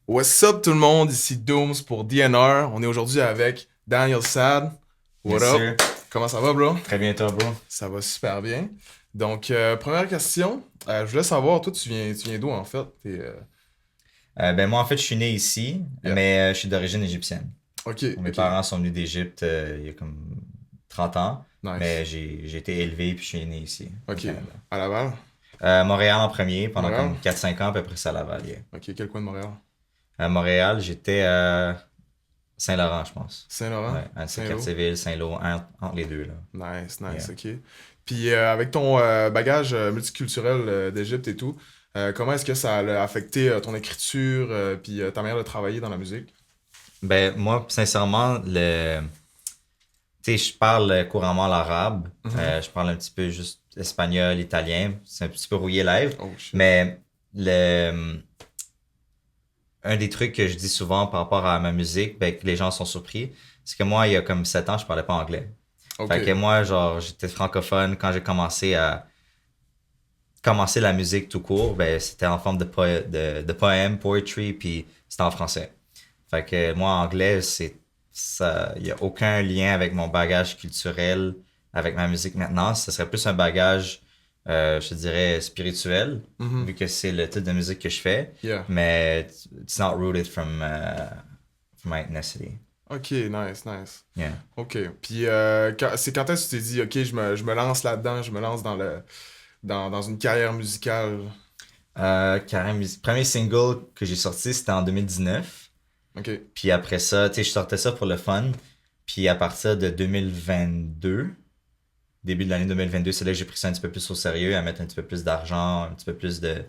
What's up tout le monde, ici Dooms pour DNR. On est aujourd'hui avec Daniel Sad. What Yes, up? sir. Comment ça va, bro? Très bien, toi, bro. Ça va super bien. Donc, première question. Je voulais savoir, toi, tu viens d'où en fait? Moi, en fait, je suis né ici, Yeah. mais je suis d'origine égyptienne. Ok, Mes ok. parents sont venus d'Égypte il y a comme 30 ans, mais Nice. j'ai été élevé puis je suis né ici, au Ok. Canada. À Laval? Montréal en premier, pendant Montréal? comme 4-5 ans, puis après ça, Laval. Yeah. Ok, quel coin de Montréal? À Montréal, j'étais à Saint-Laurent, je pense. Saint-Laurent? Ouais, un de ces Saint-Lô? Quartier-Ville, Saint-Lô, entre les deux, là. Nice, nice, Yeah. ok. Puis avec ton bagage multiculturel d'Égypte et tout, comment est-ce que ça a affecté ton écriture puis ta manière de travailler dans la musique? Moi, sincèrement, tu sais, je parle couramment l'arabe. Mhm. Je parle un petit peu juste espagnol, italien. C'est un petit peu rouillé live. Oh shit. Mais un des trucs que je dis souvent par rapport à ma musique, que les gens sont surpris, c'est que moi, il y a comme 7 ans, je parlais pas anglais. Ok. Fait que moi, genre, j'étais francophone quand j'ai commencé la musique tout court, c'était en forme de poème, poetry, puis c'était en français. Fait que moi, anglais, il y a aucun lien avec mon bagage culturel, avec ma musique maintenant. Ce serait plus un bagage, je te dirais, spirituel, Mhm. vu que c'est le type de musique que je fais. Yeah. Mais it's not rooted from my ethnicity. Ok, nice, nice. Yeah. Ok. Puis c'est quand est-ce que tu t'es dit, ok, je me lance là-dedans, je me lance dans une carrière musicale. Premier single que j'ai sorti, c'était en 2019. Ok. Puis après ça, tu sais, je sortais ça pour le fun. Puis à partir de 2022, début de l'année 2022, c'est là que j'ai pris ça un petit peu plus au sérieux, à mettre un petit peu plus d'argent, un petit peu plus de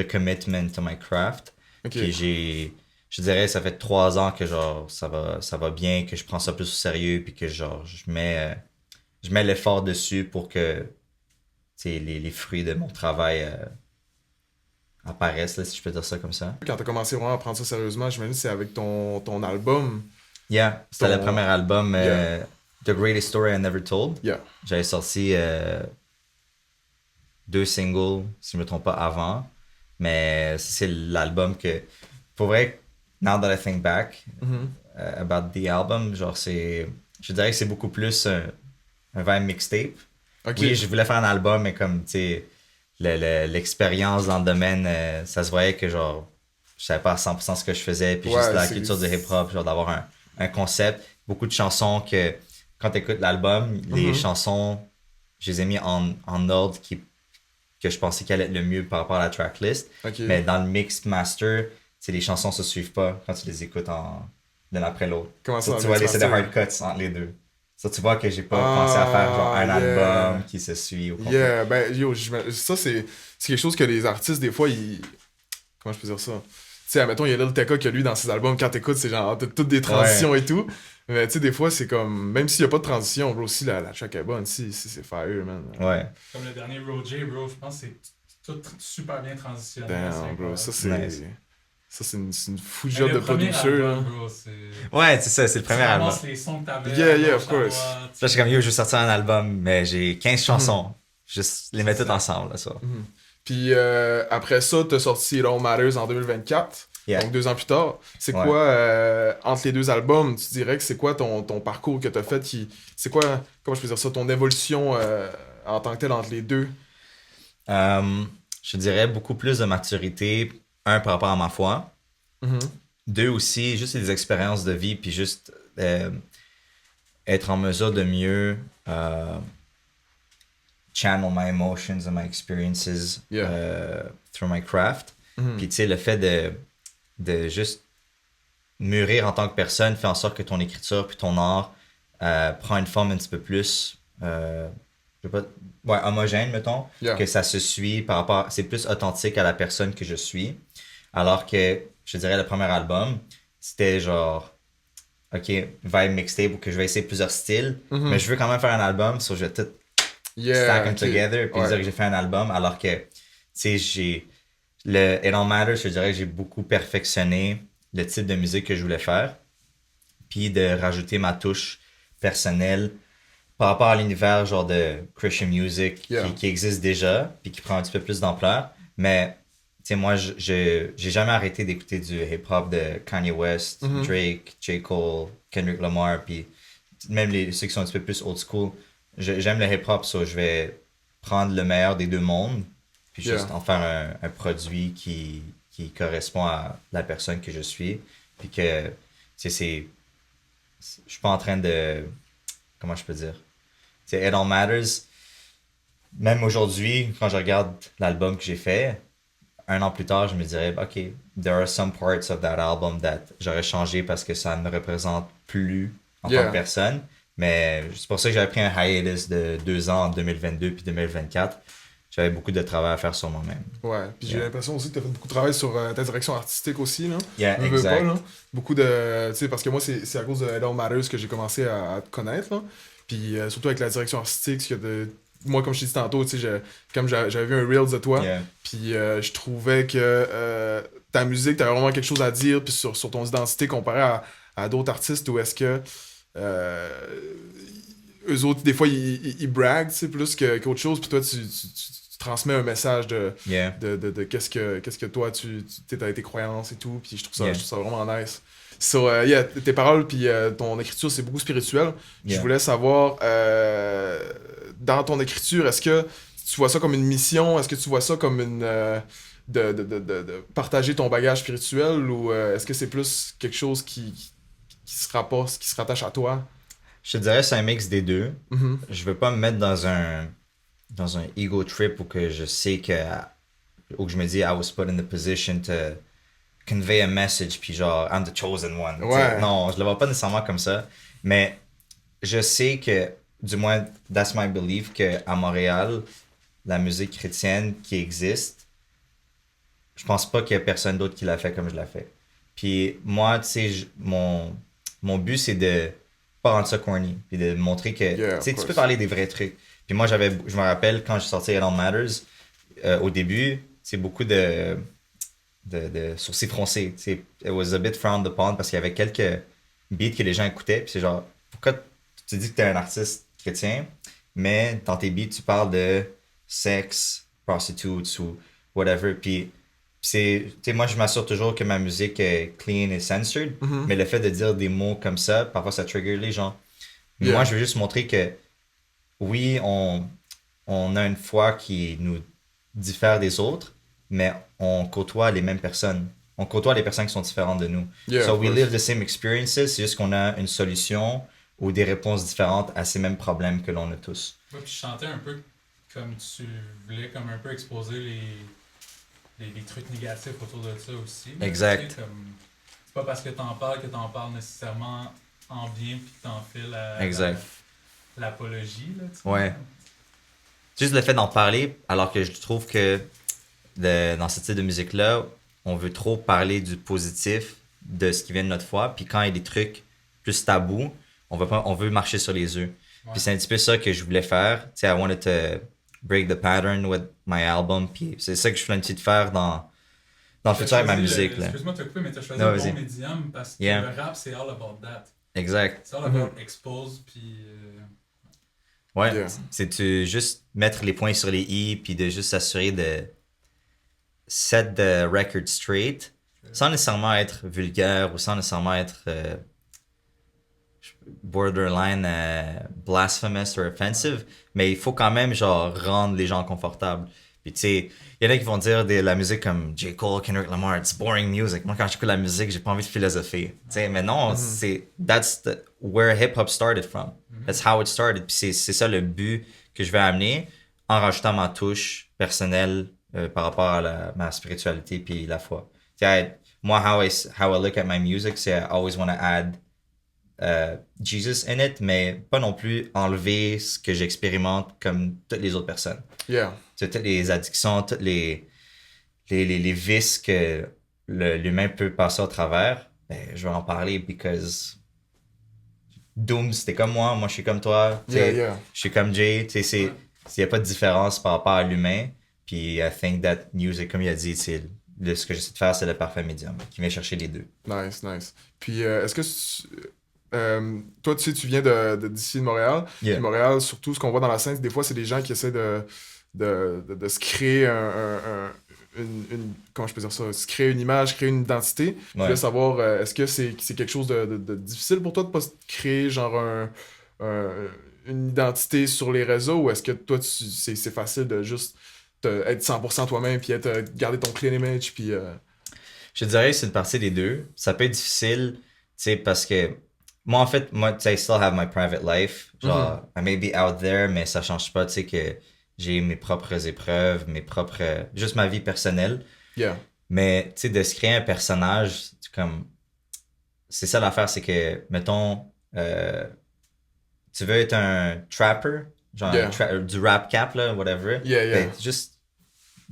commitment to my craft. Ok. Puis je dirais, ça fait 3 ans que genre, ça va bien, que je prends ça plus au sérieux, puis que genre, je mets l'effort dessus pour que, tu sais, les fruits de mon travail apparaissent, là, si je peux dire ça comme ça. Quand t'as commencé vraiment à prendre ça sérieusement, j'imagine que c'est avec ton album. Yeah, c'était le Ton. premier album, Yeah. The Greatest Story I Never Told. Yeah. J'avais sorti 2 singles, si je me trompe pas, avant. Mais c'est l'album que, pour vrai, now that I think back Mhm. about the album, genre je dirais que c'est beaucoup plus un vibe mixtape. Ok. Oui, je voulais faire un album, mais comme, tu sais, l'expérience dans le domaine, ça se voyait que, genre, je savais pas à 100% ce que je faisais, puis juste Ouais, la c'est. culture du hip-hop, genre d'avoir un concept, beaucoup de chansons que, quand tu écoutes l'album, les Mhm. chansons, je les ai mis en ordre que je pensais qu'elle allait être le mieux par rapport à la tracklist. Ok. Mais dans le mix master, les chansons se suivent pas quand tu les écoutes l'une après l'autre. Comment ça, Ça, dans tu le vois, mix c'est des master? hard cuts entre les deux. Ça, tu vois que j'ai pas pensé à faire genre Ah, un yeah. album qui se suit au complet. Yeah. Ben, yo, ça, c'est quelque chose que les artistes, des fois, ils. Comment je peux dire ça? Tu sais, admettons, il y a Lil Tecca que lui, dans ses albums, quand t'écoutes, c'est genre, t'as toutes des Ouais. transitions et tout. Mais tu sais, des fois, c'est comme, même s'il y a pas de transition, bro, si la track est bonne, si c'est fire, man. Ouais. Comme le dernier Roger, bro, je pense que c'est tout super bien transitionné. C'est Damn, bro, incroyable. c'est. Nice. Ça, c'est une fou Mais job le de premier producer, là. album, bro, c'est. Ouais, c'est ça, c'est le Tu premier album. ramasses les sons que t'avais Yeah, à yeah, gauche, of à course. droite. Là, j'étais comme, yo, je veux sortir un album, mais j'ai 15 Mhm. chansons. Juste les mettre toutes ça. ensemble, là, ça. Mhm. Puis après ça, t'as sorti It All Matters en 2024, Yeah. donc 2 ans plus tard. C'est Ouais. quoi, entre les deux albums, tu dirais que c'est quoi ton parcours que t'as fait qui. C'est quoi, comment je peux dire ça, ton évolution en tant que tel entre les deux? Euh, je dirais beaucoup plus de maturité, un, par rapport à ma foi. Mhm. Deux, aussi, juste des expériences de vie, puis juste être en mesure de mieux channel my emotions and my experiences Yeah. through my craft. Mhm. Puis, tu sais, le fait de juste mûrir en tant que personne fait en sorte que ton écriture puis ton art prend une forme un petit peu plus je sais pas, ouais, homogène, mettons, Yeah. que ça se suit par rapport, c'est plus authentique à la personne que je suis. Alors que, je dirais, le premier album, c'était genre, ok, vibe mixtape où que je vais essayer plusieurs styles, Mhm. mais je veux quand même faire un album, so je vais tout Yeah, stack them ok. together puis Ouais. dire que j'ai fait un album, alors que, tu sais, le It All Matters, je dirais que j'ai beaucoup perfectionné le type de musique que je voulais faire, puis de rajouter ma touche personnelle par rapport à l'univers genre de Christian music Yeah. qui existe déjà, puis qui prend un petit peu plus d'ampleur. Mais sais, moi, j'ai jamais arrêté d'écouter du hip-hop de Kanye West, Mhm. Drake, J. Cole, Kendrick Lamar, puis même ceux qui sont un petit peu plus old school. J'aime le hip-hop, so je vais prendre le meilleur des deux mondes, puis juste Yeah. en faire un produit qui correspond à la personne que je suis, puis que, tu sais, je suis pas en train de, comment je peux dire, tu sais, It All Matters. Même aujourd'hui, quand je regarde l'album que j'ai fait, un an plus tard, je me dirais, OK, there are some parts of that album that j'aurais changé parce que ça ne me représente plus en tant que Yeah. personne. Mais c'est pour ça que j'avais pris un hiatus de 2 ans en 2022 puis 2024. J'avais beaucoup de travail à faire sur moi-même. Ouais, puis j'ai Yeah. l'impression aussi que tu as fait beaucoup de travail sur ta direction artistique aussi, là. Yeah, Veux pas, exact. là. Beaucoup de... Tu sais, parce que moi, c'est à cause de It All Matters que j'ai commencé à te connaître, là. Puis surtout avec la direction artistique, ce que moi, comme je t'ai dit tantôt, tu sais, comme j'avais vu un Reels de toi, Yeah. puis je trouvais que ta musique, t'avais vraiment quelque chose à dire, puis sur ton identité comparé à d'autres artistes, où est-ce que... euh, eux autres, des fois, ils braguent, tu sais, plus qu'autre chose, puis toi, tu transmets un message Yeah. de qu'est-ce que toi, t'as tes croyances et tout, puis Yeah. je trouve ça vraiment nice. So, yeah, tes paroles, puis ton écriture, c'est beaucoup spirituel. Je Yeah. voulais savoir, dans ton écriture, est-ce que tu vois ça comme une mission? Est-ce que tu vois ça comme une... de partager ton bagage spirituel, ou est-ce que c'est plus quelque chose qui se rattache à toi? Je te dirais c'est un mix des deux. Mhm. Je veux pas me mettre dans un ego trip où que je sais que où que je me dis I was put in the position to convey a message puis genre I'm the chosen one. Tu sais, Ouais. non, je le vois pas nécessairement comme ça, mais je sais que du moins that's my belief que à Montréal la musique chrétienne qui existe, je pense pas qu'il y a personne d'autre qui l'a fait comme je l'ai fait. Puis moi, tu sais, mon but c'est de pas rendre ça corny, puis de montrer que Yeah, tu of sais, tu peux course. parler des vrais trucs. Puis moi je me rappelle quand j'ai sorti It All Matters, au début, c'est beaucoup de sourcils froncés. Tu sais, it was a bit frowned upon parce qu'il y avait quelques beats que les gens écoutaient, puis c'est genre pourquoi tu dis que t'es un artiste chrétien, mais dans tes beats tu parles de sexe, prostitutes ou whatever, puis c'est, tu sais, moi je m'assure toujours que ma musique est clean et censored, Mhm. mais le fait de dire des mots comme ça, parfois ça trigger les gens. Mais Yeah. moi je veux juste montrer que oui, on a une foi qui nous diffère des autres, mais on côtoie les mêmes personnes. On côtoie les personnes qui sont différentes de nous. Yeah, So of we course. live the same experiences, c'est juste qu'on a une solution ou des réponses différentes à ces mêmes problèmes que l'on a tous. Ouais, puis je chantais un peu comme tu voulais comme un peu exposer les trucs négatifs autour de ça aussi. Là, Exact. tu sais, comme, c'est pas parce que t'en parles que t'en parles nécessairement en bien puis que t'en fais Exact. l'apologie. Là, tu sais. Ouais. Juste le fait d'en parler, alors que je trouve que dans ce type de musique-là, on veut trop parler du positif, de ce qui vient de notre foi, puis quand il y a des trucs plus tabous, on veut marcher sur les œufs. Ouais. Puis c'est un petit peu ça que je voulais faire. Tu sais, I wanted to break the pattern with my album, puis c'est ça que je planifié de faire dans le futur avec ma musique. Là. Excuse-moi de te couper, mais t'as choisi Non, le vas-y. bon médium parce que Yeah. le rap, c'est all about that. Exact. C'est all about expose, puis... Ouais, Yeah. c'est de juste mettre les points sur les i, puis de juste s'assurer de set the record straight, sans nécessairement être vulgaire ou sans nécessairement être borderline blasphemous or offensive, mais il faut quand même genre rendre les gens confortables. Puis tu sais, il y en a qui vont dire de la musique comme J. Cole, Kendrick Lamar, it's boring music. Moi quand j'écoute la musique, j'ai pas envie de philosopher. Tu sais, mais non, that's where hip hop started from. That's how it started. Puis c'est ça le but que je vais amener en rajoutant ma touche personnelle par rapport à ma spiritualité puis la foi. Tu sais, moi how I look at my music, c'est I always want to add Jesus in it, mais pas non plus enlever ce que j'expérimente comme toutes les autres personnes. Yeah. Tu sais, toutes les addictions, toutes les vices que l'humain peut passer au travers, ben, je vais en parler because Doom, c'était comme moi je suis comme toi, tu Yeah, sais, yeah. je suis comme Jay, tu sais, il n'y a pas de différence par rapport à l'humain, puis I think that music, comme il a dit, ce que j'essaie de faire, c'est le parfait médium, qui vient chercher les deux. Nice, nice. Puis, est-ce que toi, tu sais, tu viens d'ici de Montréal. Yeah. Puis Montréal, surtout, ce qu'on voit dans la scène, des fois, c'est des gens qui essaient de se créer comment je peux dire ça, se créer une image, créer une identité. Je voulais savoir, est-ce que c'est quelque chose de difficile pour toi de pas créer genre une identité sur les réseaux ou est-ce que toi, c'est facile de juste être 100% toi-même puis garder ton clean image puis... Je dirais que c'est une partie des deux. Ça peut être difficile, tu sais, parce que moi, en fait, tu sais, I still have my private life. Genre, I may be out there, mais ça change pas, tu sais, que j'ai mes propres épreuves, juste ma vie personnelle. Yeah. Mais, tu sais, de se créer un personnage, comme, c'est ça l'affaire, c'est que, mettons, tu veux être un trapper, genre du rap cap, là, whatever. Yeah. Juste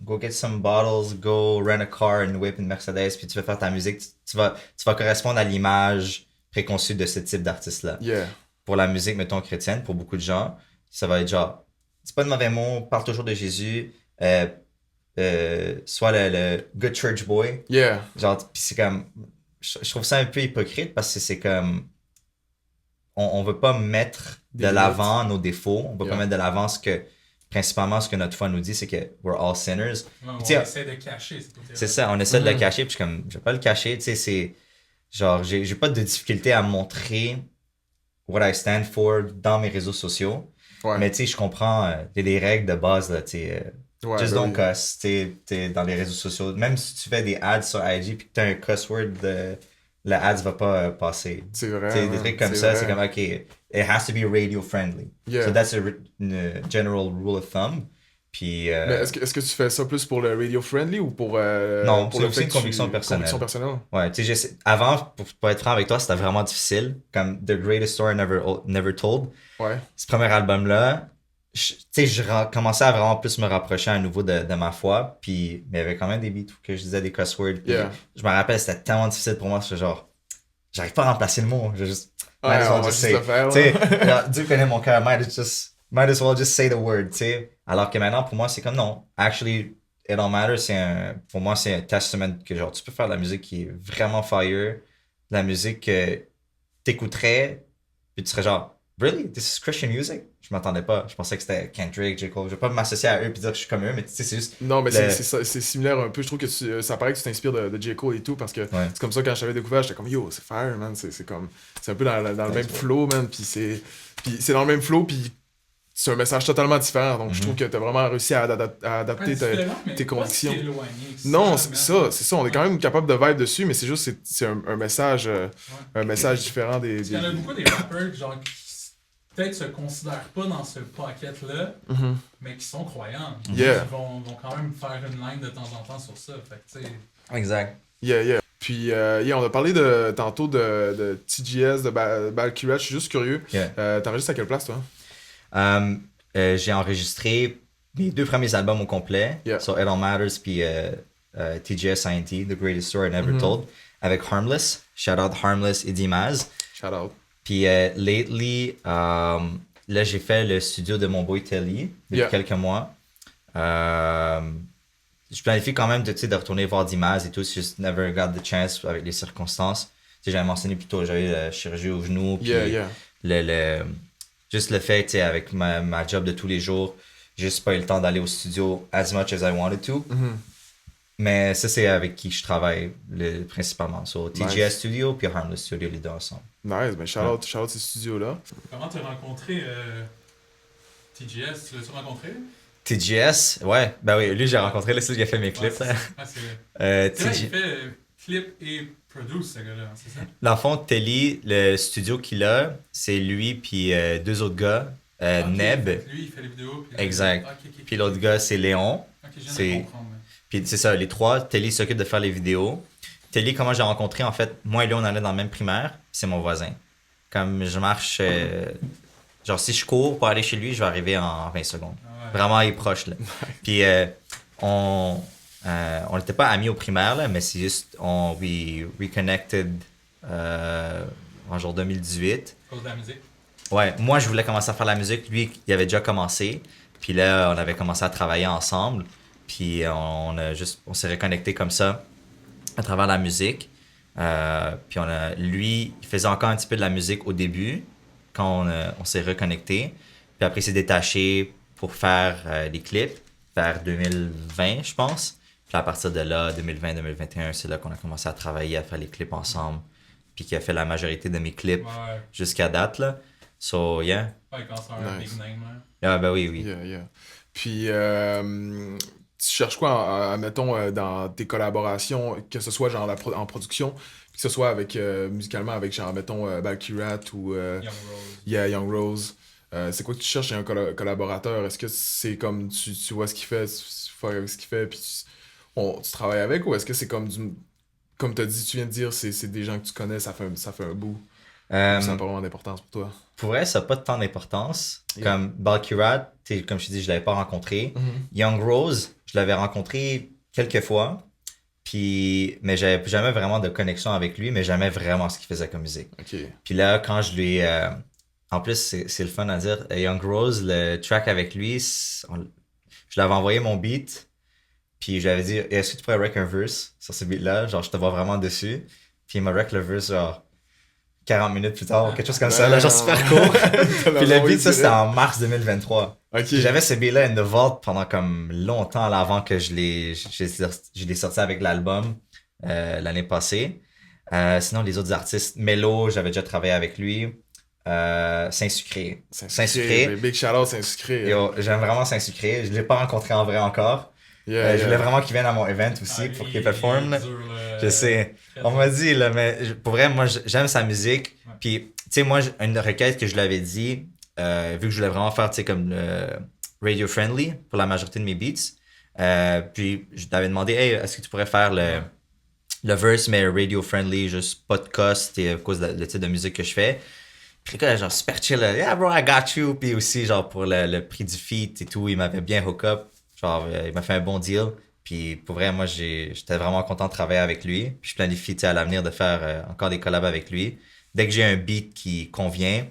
go get some bottles, go rent a car and whip une Mercedes, puis tu vas faire ta musique. Tu vas correspondre à l'image préconçue de ce type d'artiste-là. Yeah. Pour la musique, mettons, chrétienne, pour beaucoup de gens, ça va être genre, c'est pas de mauvais mots, parle toujours de Jésus, soit le good church boy. Yeah. Genre, puis c'est comme, je trouve ça un peu hypocrite parce que c'est comme, on veut pas mettre de l'avant nos défauts, on veut pas mettre de l'avant principalement ce que notre foi nous dit, c'est que we're all sinners. Ouais, on essaie de cacher. C'est ça, on essaie de le cacher, puis comme, je vais pas le cacher, tu sais, c'est genre, j'ai pas de difficulté à montrer what I stand for dans mes réseaux sociaux. Ouais. Mais tu sais, je comprends les règles de base, là, tu sais. Just don't cuss, t'es dans les réseaux sociaux. Même si tu fais des ads sur IG puis que t'as un cuss word, le ads va pas passer. C'est vrai. T'sais, des trucs comme ça, c'est comme, OK, it has to be radio friendly. Yeah. So that's a general rule of thumb. Puis, mais est-ce que tu fais ça plus pour le radio friendly ou pour non, pour c'est le aussi fait une que conviction personnelle. Conviction personnelle. Ouais, tu sais, avant, pour être franc avec toi, c'était vraiment difficile. Comme The Greatest Story Never Told. Ouais. Ce premier album-là, tu sais, je commençais à vraiment plus me rapprocher à nouveau de ma foi. Puis, mais il y avait quand même des beats que je disais des cuss words. Puis, je me rappelle, c'était tellement difficile pour moi. C'est genre, j'arrive pas à remplacer le mot. Je juste, might as well just say. Tu sais, Dieu connaît mon cœur. Might as well just say the word, tu sais. Alors que maintenant, pour moi, c'est comme non. Actually, It All Matters, pour moi, c'est un testament que genre, tu peux faire de la musique qui est vraiment fire. De la musique que t'écouterais, puis tu serais genre, really? This is Christian music? Je m'attendais pas. Je pensais que c'était Kendrick, J. Cole. Je vais pas m'associer à eux et dire que je suis comme eux, mais tu sais, c'est juste. Non, mais c'est similaire un peu. Je trouve que ça paraît que tu t'inspires de J. Cole et tout, parce que c'est comme ça, quand je t'avais découvert, j'étais comme yo, c'est fire, man. C'est comme. C'est un peu dans le même flow, man. Puis c'est dans le même flow, puis c'est un message totalement différent. Donc, je trouve que tu as vraiment réussi à adapter tes convictions. Non, c'est ça. On est quand même capable de vibe dessus, mais c'est juste c'est un message différent des. Il y en a beaucoup des rappers genre qui peut-être se considèrent pas dans ce pocket-là, mais qui sont croyants. Yeah. Ils vont quand même faire une ligne de temps en temps sur ça. Fait que, tu sais. Exact. Yeah. Puis, on a parlé tantôt de TGS, de Balkirat. Je suis juste curieux. T'enregistres à quelle place, toi? J'ai enregistré mes 2 premiers albums au complet sur It All Matters puis TGS INT, The Greatest Story Never Told, avec Harmless. Shout out Harmless et Dimaz. Shout out. Puis lately, là j'ai fait le studio de mon boy Telly depuis quelques mois. Je planifie quand même de retourner voir Dimaz et tout, c'est juste never got the chance avec les circonstances. Tu sais, j'avais mentionné plus tôt, j'avais eu la chirurgie au genou. Puis juste le fait, tu sais, avec ma job de tous les jours, j'ai juste pas eu le temps d'aller au studio as much as I wanted to. Mais ça, c'est avec qui je travaille principalement. So, TGS Studio puis Harmless Studio, les deux ensemble. Nice, ben shout out ces studios-là. Comment tu as rencontré TGS? Tu l'as-tu rencontré? TGS, ouais. Ben oui, lui, j'ai rencontré, là, c'est lui qui a fait mes clips. C'est vrai, il fait clip et produce, ce gars-là, c'est ça? Dans le fond, Telly, le studio qu'il a, c'est lui puis 2 autres gars, Neb. Lui, il fait les vidéos. Exact. Puis l'autre gars, c'est Léon. Je viens de comprendre. Puis c'est ça, les 3, Telly s'occupe de faire les vidéos. Telly, comment j'ai rencontré, en fait, moi et lui, on allait dans le même primaire, c'est mon voisin. Comme je marche, genre si je cours pour aller chez lui, je vais arriver en 20 secondes. Vraiment, il est proche, là. Puis on n'était pas amis au primaire, là, mais c'est juste, we reconnected en genre 2018. À cause de la musique? Ouais, moi, je voulais commencer à faire la musique. Lui, il avait déjà commencé. Puis là, on avait commencé à travailler ensemble. Puis on s'est reconnecté comme ça à travers la musique. Puis lui, il faisait encore un petit peu de la musique au début, quand on s'est reconnecté. Puis après, il s'est détaché pour faire des clips vers 2020, je pense. Puis à partir de là, 2020-2021, c'est là qu'on a commencé à travailler, à faire les clips ensemble. Puis qui a fait la majorité de mes clips Ouais. jusqu'à date, là. So, yeah. Ouais, quand c'est un Nice. big name, hein. Ah, ben oui, oui. Yeah. Puis, tu cherches quoi, mettons, dans tes collaborations, que ce soit genre en production, que ce soit avec musicalement avec genre, mettons, Balkirat ou Young Rose. Young Rose. C'est quoi que tu cherches chez un collaborateur? Est-ce que c'est comme tu vois ce qu'il fait, tu fais avec ce qu'il fait, puis tu travailles avec, ou est-ce que c'est comme comme tu viens de dire, c'est des gens que tu connais, ça fait un bout. Ça n'a pas vraiment d'importance pour toi. Pour vrai, ça n'a pas tant d'importance. Yeah. Comme Balkirat, comme je te dis, je ne l'avais pas rencontré. Young Rose, je l'avais rencontré quelques fois. Mais j'avais jamais vraiment de connexion avec lui, mais jamais vraiment ce qu'il faisait comme musique. Ok. Puis là, quand je lui en plus, c'est le fun à dire. Young Rose, le track avec lui, je l'avais envoyé mon beat. Puis je lui avais dit, est-ce que tu pourrais rec un verse sur ce beat-là? Genre, je te vois vraiment dessus. Puis il m'a rec le verse, genre, 40 minutes plus tard, quelque chose comme ça, là, genre super court. Puis le beat, ça, c'était en mars 2023. Ok. Puis j'avais ce beat-là in the vault pendant comme longtemps là, avant que je l'ai sorti avec l'album l'année passée. Sinon, les autres artistes, Mello, j'avais déjà travaillé avec lui. Saint-Sucré. Saint-Sucré. Big shout-out Saint-Sucré. Yo, j'aime vraiment Saint-Sucré. Je l'ai pas rencontré en vrai encore. Je voulais vraiment qu'il vienne à mon event aussi pour qu'il performe. Je sais. On m'a dit, là, mais pour vrai, moi, j'aime sa musique. Ouais. Puis, tu sais, moi, une requête que je lui avais dit, vu que je voulais vraiment faire, tu sais, comme radio friendly pour la majorité de mes beats. Puis, je t'avais demandé, hey, est-ce que tu pourrais faire le verse, mais radio friendly, juste pas de cost, à cause du type de musique que je fais. Puis, le gars, genre, super chill, là, yeah, bro, I got you. Puis aussi, genre, pour le prix du feat et tout, il m'avait bien hook up. Genre, il m'a fait un bon deal. Puis pour vrai, moi, j'étais vraiment content de travailler avec lui. Puis je planifie à l'avenir de faire encore des collabs avec lui. Dès que j'ai un beat qui convient,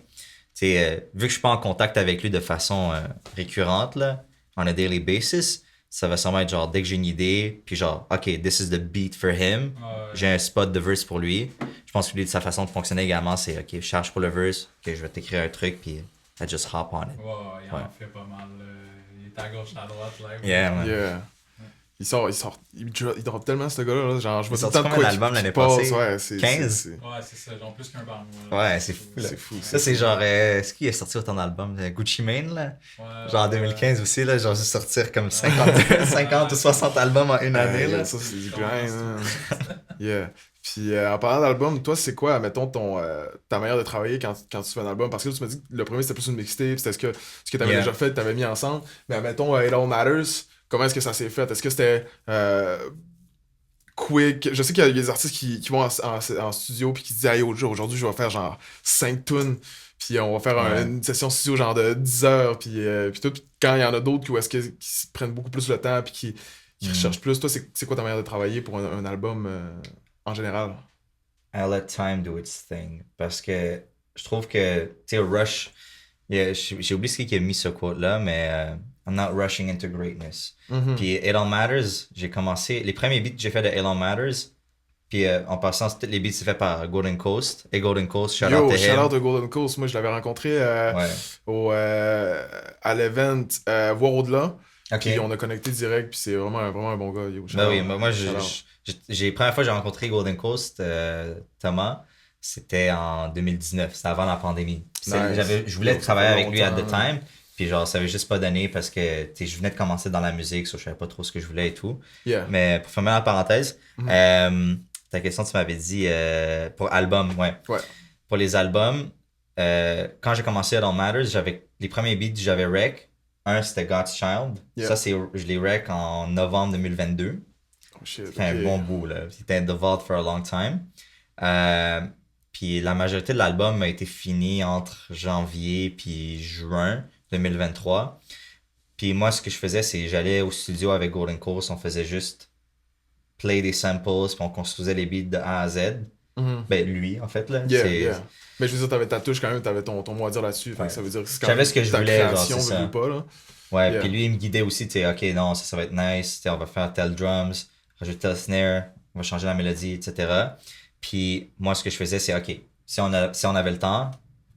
vu que je suis pas en contact avec lui de façon récurrente, là, on a daily basis, ça va sûrement être genre, dès que j'ai une idée, puis genre, OK, this is the beat for him. J'ai un spot de verse pour lui. Je pense que lui, de sa façon de fonctionner également, c'est OK, je charge pour le verse, OK, je vais t'écrire un truc, puis I just hop on it. Ouais, il en fait pas mal. Il est à gauche, à droite, là. Yeah, man. Yeah. Il drop tellement ce gars-là. Genre, je vois Il tout le sorti temps de combien quoi d'albums qui l'année passe. passée? Ouais, c'est 15? Ouais, c'est ça, genre plus qu'un par mois. Ouais, c'est fou, là. C'est fou. Ça, c'est genre, est-ce qu'il est sorti autant d'albums? Gucci Mane, là? Ouais, Genre en 2015 aussi, là, genre juste sortir comme 50 ou 60 albums en une année, là. Ça, c'est du grind. Hein. Yeah. Puis en parlant d'album, toi, c'est quoi, mettons, ta manière de travailler quand tu fais un album? Parce que là, tu m'as dit que le premier, c'était plus une mixtape, c'était ce que tu avais déjà fait, tu avais mis ensemble. Mais mettons, It All Matters, comment est-ce que ça s'est fait? Est-ce que c'était quick? Je sais qu'il y a des artistes qui vont en studio puis qui disent, hey, aujourd'hui, je vais faire genre 5 tunes, puis on va faire une session studio genre de 10 heures, puis tout. Puis quand il y en a d'autres qui prennent beaucoup plus le temps puis qui recherchent plus, toi, c'est quoi ta manière de travailler pour un album en général? I let time do its thing. Parce que je trouve que, tu sais, Rush, j'ai oublié ce qui a mis ce quote-là, mais I'm not rushing into greatness. Puis It All Matters, j'ai commencé, les premiers beats que j'ai fait de It All Matters, puis en passant, tous les beats c'est fait par Golden Coast. Et Golden Coast, shout out to him. Shout out to Golden Coast. Moi, je l'avais rencontré à l'event Voir Au-delà. Okay. Puis on a connecté direct, puis c'est vraiment un bon gars. Oui, moi, la première fois que j'ai rencontré Golden Coast, Thomas, c'était en 2019, c'était avant la pandémie. Nice. Je voulais travailler avec lui at the time, puis genre, ça avait juste pas donné parce que je venais de commencer dans la musique, so je savais pas trop ce que je voulais et tout. Yeah. Mais pour fermer la parenthèse, ta question, tu m'avais dit pour album, ouais. Pour les albums, quand j'ai commencé à All Matters, les premiers beats, j'avais rec. Un, c'était God's Child. Yeah. Ça, je l'ai rec en novembre 2022. Oh shit, C'était un bon bout, là. C'était in the vault for a long time. Puis la majorité de l'album a été fini entre janvier puis juin 2023. Puis moi, ce que je faisais, c'est j'allais au studio avec Golden Coast, on faisait juste play des samples, puis on construisait les beats de A à Z. Ben, lui, en fait, là. Yeah. Mais je veux dire, t'avais ta touche quand même, t'avais ton mot à dire là-dessus. Fait que ça veut dire que c'est quand même ce que je voulais, création, genre, c'est ça. ou pas, là. Ouais, puis lui, il me guidait aussi, tu sais, OK, non, ça va être nice, on va faire tel drums, rajouter tel snare, on va changer la mélodie, etc. Puis moi, ce que je faisais, c'est OK, si on avait le temps,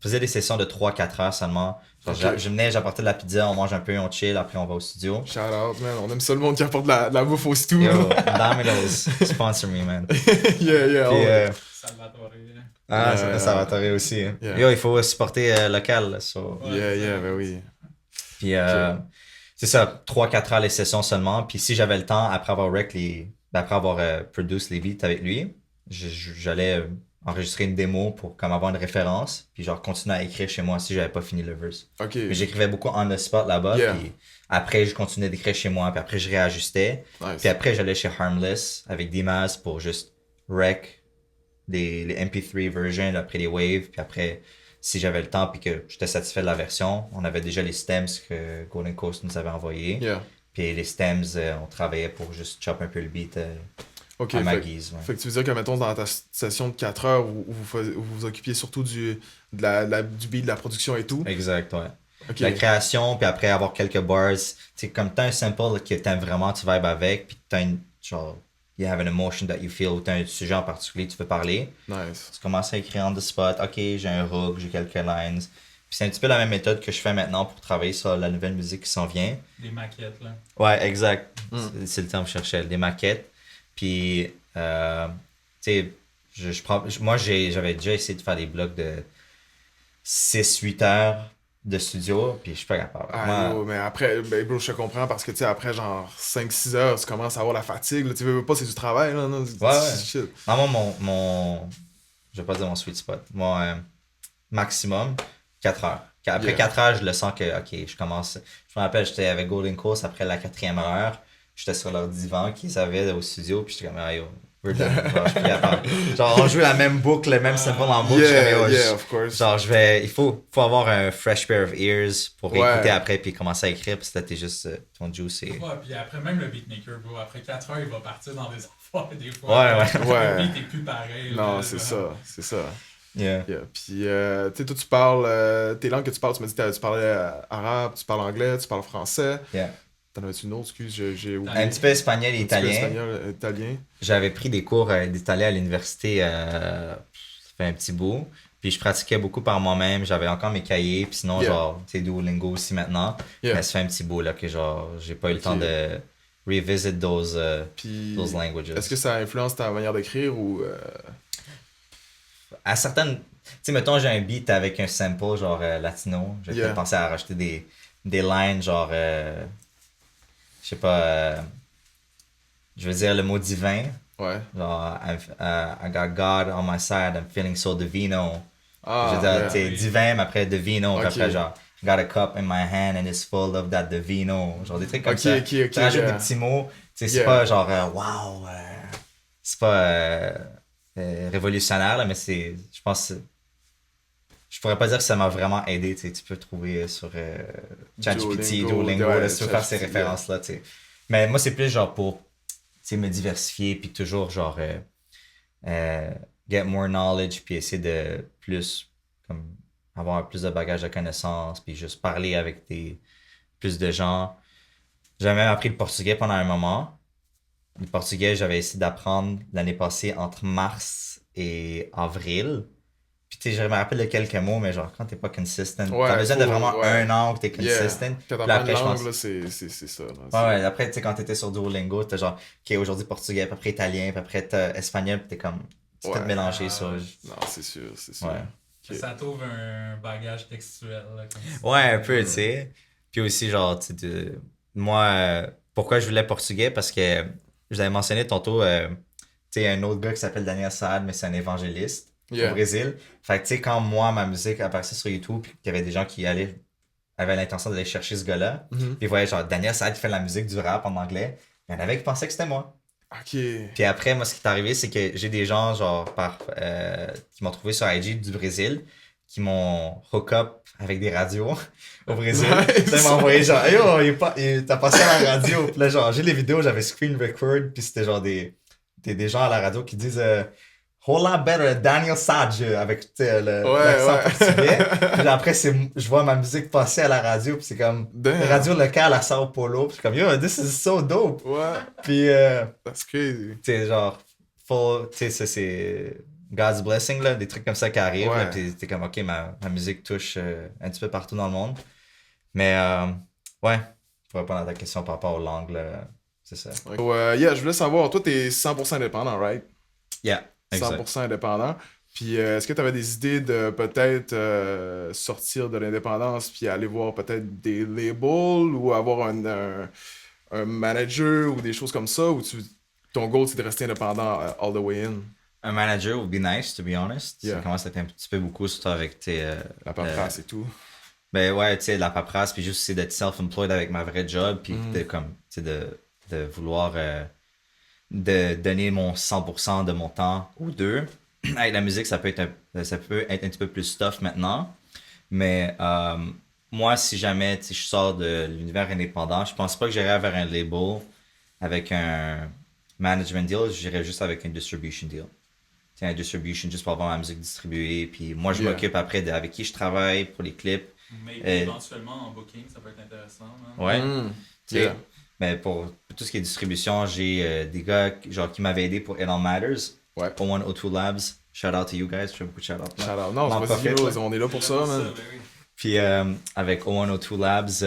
faisais des sessions de 3-4 heures seulement. Genre, Ok. je venais, j'apportais de la pizza, on mange un peu, on chill, après on va au studio. Shout out, man. On aime ça le monde qui apporte de la bouffe au stew. Yo, Domino's, sponsor me, man. Yeah, Puis, ouais. Salvatore. ça va t'arriver aussi. Hein. Yeah. Yo, il faut supporter local. Là, so. Ouais, Yeah, c'est ben oui. Puis, c'est ça, 3-4 heures les sessions seulement. Puis, si j'avais le temps, après avoir après avoir produit les beats avec lui, j'allais enregistrer une démo pour comme avoir une référence. Puis, genre, continuer à écrire chez moi si j'avais pas fini le verse. Ok. Mais j'écrivais beaucoup on the spot là-bas. Yeah. Puis, après, je continuais d'écrire chez moi. Puis, après, je réajustais. Nice. Puis, après, j'allais chez Harmless avec Dimas pour juste rec les MP3 versions, après les waves. Puis après, si j'avais le temps puis que j'étais satisfait de la version, on avait déjà les stems que Golden Coast nous avait envoyés. Yeah. Puis les stems, on travaillait pour juste chop un peu le beat Ok. à ma Fait, guise. Ouais. fait que tu veux dire que, mettons, dans ta session de 4 heures où vous vous occupiez surtout du beat, de la production et tout. Exact, ouais. Ok. La création, puis après avoir quelques bars. Tu sais, comme t'as un sample que t'aimes vraiment, tu vibes avec, puis t'as une, genre, you have an emotion that you feel, ou t'as un sujet en particulier que tu veux parler. Nice. Tu commences à écrire on the spot. Ok, j'ai un hook, j'ai quelques lines. Puis c'est un petit peu la même méthode que je fais maintenant pour travailler sur la nouvelle musique qui s'en vient. Des maquettes, là. Ouais, exact. Mm. C'est le terme que je cherchais. Des maquettes. Puis, tu sais, moi, j'avais déjà essayé de faire des blocs de 6-8 heures de studio, puis je suis pas capable. Ah, Moi, yo, mais après, ben, bro, je te comprends parce que, tu sais, après, genre, 5-6 heures, tu commences à avoir la fatigue. Là, tu veux pas, c'est du travail, là. Non, Ouais. Shit. non, moi, je vais pas dire mon sweet spot. Mon maximum, 4 heures. Après Yeah. 4 heures, je le sens que, ok, je commence. Je me rappelle, j'étais avec Golden Coast après la 4e heure. J'étais sur leur divan qu'ils avaient au studio, puis j'étais comme, ah yo, we're done. Genre, je suis plus capable. Genre, on joue la même boucle, le même sample en boucle. Je suis comme, yo, Yeah, of course. genre, il faut avoir un fresh pair of ears pour Ouais. écouter après, puis commencer à écrire, parce que là, t'es juste, ton juice, et... Ouais, puis après, même le beatmaker, bro, après 4 heures, il va partir dans des affaires, des fois. Ouais. Ouais. Le beat est plus pareil. Non, là, c'est genre. ça, c'est ça. Yeah. Yeah. Puis, tu sais, toi, tu parles, tes langues que tu parles, tu m'as dit que tu parlais arabe, tu parles anglais, tu parles français. Yeah. T'en avais-tu une autre, excuse, j'ai oublié. Un petit peu espagnol et Un petit peu italien. espagnol, italien. J'avais pris des cours d'italien à l'université, ça fait un petit bout. Puis je pratiquais beaucoup par moi-même. J'avais encore mes cahiers. Puis sinon, Yeah. genre, tu sais, Duolingo aussi maintenant. Yeah. Mais ça fait un petit bout, là, que genre, j'ai pas eu le Ok. temps de revisit those Puis, languages. est-ce que ça influence ta manière d'écrire ou... À certaines... Tu sais, mettons, j'ai un beat avec un sample, genre latino. J'ai Yeah. peut-être pensé à rajouter des lines, genre... je sais pas... je veux dire le mot divin. Ouais. Genre, I got God on my side, I'm feeling so divino. Ah, Je veux dire, yeah. t'es divin, mais après divino, puis Ok. après genre, got a cup in my hand and it's full of that divino. Genre des trucs comme Ok, ça. ok, Tu rajoutes yeah. des petits mots, tu sais, c'est Yeah. pas genre, wow, c'est pas révolutionnaire, là, mais je pense, je pourrais pas dire que ça m'a vraiment aidé, tu sais, tu peux trouver sur ChatGPT, Duolingo, ouais, là, si tu veux faire ces ChatGPT, références-là, tu sais. Mais moi, c'est plus genre pour, tu sais, me diversifier, puis toujours genre, get more knowledge, puis essayer de plus, comme, avoir plus de bagages de connaissances, puis juste parler avec plus de gens. J'avais même appris le portugais pendant un moment. Le portugais, j'avais essayé d'apprendre l'année passée entre mars et avril. Puis tu sais, je me rappelle de quelques mots, mais genre, quand t'es pas consistent, Ouais, t'as besoin de faut- vraiment ouais. un an où t'es consistent. Quand Puis t'apprends là, une après, je langue, pense... là, c'est ça. là. Ouais, ouais, après, tu sais, quand t'étais sur Duolingo, t'es genre, ok, aujourd'hui portugais, puis après italien, puis après t'as espagnol, puis t'es comme, tu peux Ouais. te mélanger Ah, sur... ouais. Non, c'est sûr, c'est sûr. Ouais. Ok. Ça t'ouvre un bagage textuel. Là, comme ça. Ouais, un peu, tu sais. Puis aussi, genre, tu sais, moi, pourquoi je voulais portugais? Parce que je vous avais mentionné tantôt, tu sais, un autre gars qui s'appelle Daniel Saad, mais c'est un évangéliste Yeah. au Brésil. Fait que, tu sais, quand moi, ma musique apparaissait sur YouTube, puis qu'il y avait des gens qui avaient l'intention d'aller chercher ce gars-là, Mhm. puis ils voyaient, genre, Daniel Saad qui fait de la musique, du rap en anglais, il y en avait qui pensaient que c'était moi. Ok. Puis après, moi, ce qui est arrivé, c'est que j'ai des gens, genre, qui m'ont trouvé sur IG du Brésil, qui m'ont hook up avec des radios au Brésil. Nice. Là, ils m'ont envoyé genre, hey, yo, t'as passé à la radio. Puis là, genre, j'ai les vidéos, j'avais screen record, puis c'était genre des gens à la radio qui disent Hola better Daniel Sage avec tu sais, l'accent portugais. Puis après, je vois ma musique passer à la radio, puis c'est comme Damn. radio locale à Sao Paulo. Puis je suis comme, yo, this is so dope. Ouais, Puis, that's crazy. tu sais, genre, tu sais, c'est God's blessing, là, des trucs comme ça qui arrivent. Ouais. Là, puis t'es comme, ok, ma musique touche un petit peu partout dans le monde. Mais ouais, pour répondre à ta question par rapport aux langues, là, c'est ça. So, yeah, je voulais savoir, toi, t'es 100% indépendant, right? Yeah, exact. 100% indépendant. Puis est-ce que tu avais des idées de peut-être sortir de l'indépendance puis aller voir peut-être des labels ou avoir un manager ou des choses comme ça, ou ton goal c'est de rester indépendant all the way in? Un manager would be nice, to be honest. Yeah. Ça commence à être un petit peu beaucoup, surtout avec tes... La paperasse et tout. Ben ouais, tu sais, la paperasse, puis juste c'est d'être self-employed avec ma vraie job, puis de, comme, tu sais, de vouloir de donner mon 100% de mon temps ou deux. Avec la musique, ça peut être un petit peu plus tough maintenant. Mais moi, si jamais je sors de l'univers indépendant, je pense pas que j'irai vers un label avec un management deal, j'irai juste avec un distribution deal. C'est un distribution juste pour avoir ma musique distribuée. Puis moi, je m'occupe après avec qui je travaille pour les clips. Mais éventuellement en booking, ça peut être intéressant. Hein? Ouais. Tu sais, Yeah. mais pour tout ce qui est distribution, j'ai des gars genre, qui m'avaient aidé pour It All Matters. Ouais. 0102 Labs. Shout out to you guys. Je fais beaucoup de shout out. Shout out. Non, Manque c'est pas pas fait, si ouais. on est là pour ça, man. Ben oui. Puis avec 0102 Labs, tu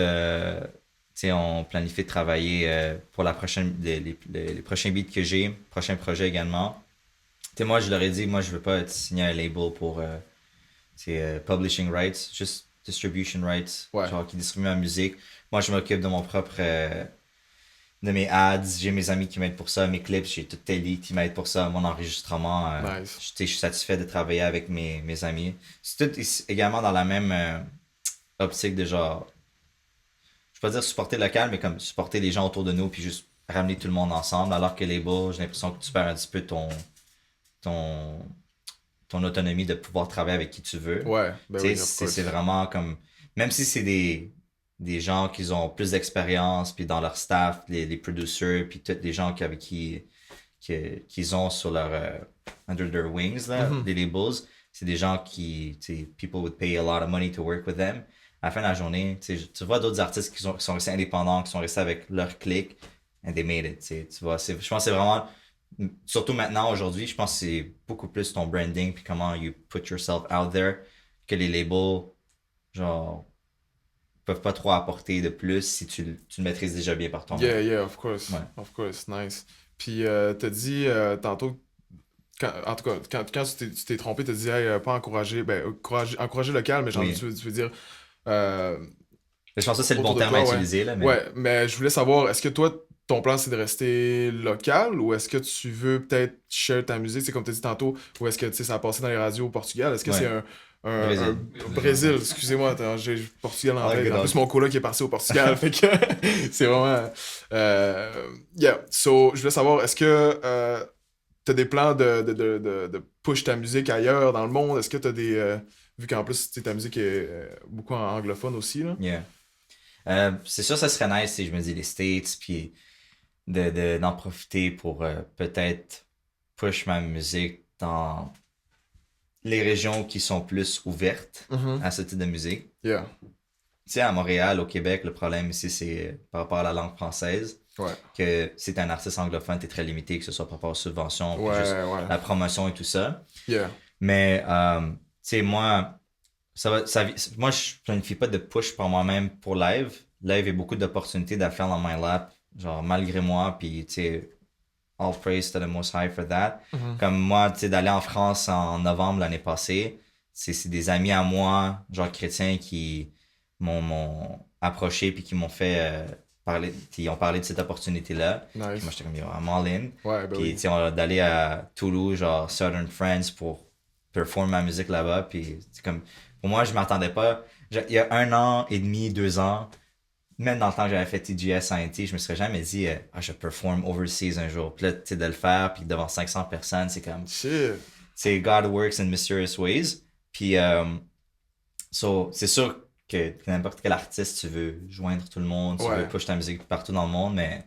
sais, on planifie de travailler pour la prochaine, les prochains beats que j'ai, prochain projet également. Tu sais, moi, je leur ai dit, moi, je veux pas être signé à un label pour publishing rights, juste distribution rights, Ouais. genre qui distribue ma musique. Moi, je m'occupe de mon propre, de mes ads, j'ai mes amis qui m'aident pour ça, mes clips, j'ai toute Telly qui m'aide pour ça, mon enregistrement. Nice. Tu sais, je suis satisfait de travailler avec mes amis. C'est tout également dans la même optique de genre, je peux pas dire supporter local, mais comme supporter les gens autour de nous puis juste ramener tout le monde ensemble, alors que les labels, j'ai l'impression que tu perds un petit peu ton autonomie de pouvoir travailler avec qui tu veux. Ouais, ben Tu sais, oui, of course. c'est vraiment comme, même si c'est des gens qui ont plus d'expérience, puis dans leur staff, les producers, puis tous les gens avec qu'ils ont sur leur, under their wings, là, Mhm. les labels, c'est des gens qui, tu sais, people would pay a lot of money to work with them. À la fin de la journée, tu vois d'autres artistes qui sont restés indépendants, qui sont restés avec leur clique, and they made it, tu vois. Je pense que c'est vraiment, surtout maintenant, aujourd'hui, je pense que c'est beaucoup plus ton branding, puis comment you put yourself out there, que les labels, genre, peuvent pas trop apporter de plus si tu le maîtrises déjà bien par ton Yeah, of course. Ouais. Of course, nice. Puis t'as dit tantôt, en tout cas, quand tu t'es trompé, t'as dit hey, pas encourager, encourager local, mais genre, Oui. tu veux dire. Je pense que c'est le Autour bon de terme toi, à ouais. utiliser, là, mais Ouais, mais je voulais savoir, est-ce que toi, ton plan c'est de rester local ou est-ce que tu veux peut-être share ta musique, c'est comme tu as dit tantôt, ou est-ce que tu sais, ça a passé dans les radios au Portugal? Est-ce que Ouais. c'est un Brésil. Brésil, excusez-moi, attends, j'ai Portugal en Ah, tête. good En on. plus, mon coloc qui est parti au Portugal, fait que c'est vraiment. Yeah, so je voulais savoir, est-ce que t'as des plans de push ta musique ailleurs dans le monde? Est-ce que t'as des. Vu qu'en plus, tu sais, ta musique est beaucoup en anglophone aussi, là. yeah. C'est sûr, ça serait nice si je me dis les States, puis d'en profiter pour peut-être push ma musique dans les régions qui sont plus ouvertes Mhm. à ce type de musique. Yeah, Tu sais, à Montréal, au Québec, le problème ici, c'est par rapport à la langue française, ouais. que si t'es un artiste anglophone, t'es très limité, que ce soit par rapport aux subventions, puis Ouais, juste ouais. la promotion et tout ça. Yeah. Mais, tu sais, moi, moi, je planifie pas de push par moi-même pour live. Live, il y a beaucoup d'opportunités de faire dans my lap, genre, malgré moi, puis, tu sais, all praise to the Most High for that. Mhm. Comme moi, tu sais, d'aller en France en novembre l'année passée, c'est des amis à moi, genre chrétiens, qui m'ont approché puis qui m'ont fait parler, qui ont parlé de cette opportunité-là. Puis Nice. moi, j'étais comme, yo, I'm all in. Ouais, ben Puis, oui. tu sais, d'aller à Toulouse, genre Southern France pour performer ma musique là-bas. Puis, c'est comme, pour moi, je m'attendais pas. Il y a 1 an et demi, 2 ans, même dans le temps que j'avais fait TGS en NT, je me serais jamais dit, je perform overseas un jour. Puis là, tu sais, de le faire, puis devant 500 personnes, c'est comme, Shit. c'est God works in mysterious ways. Puis, so, c'est sûr que n'importe quel artiste, tu veux joindre tout le monde, tu Ouais. veux push ta musique partout dans le monde, mais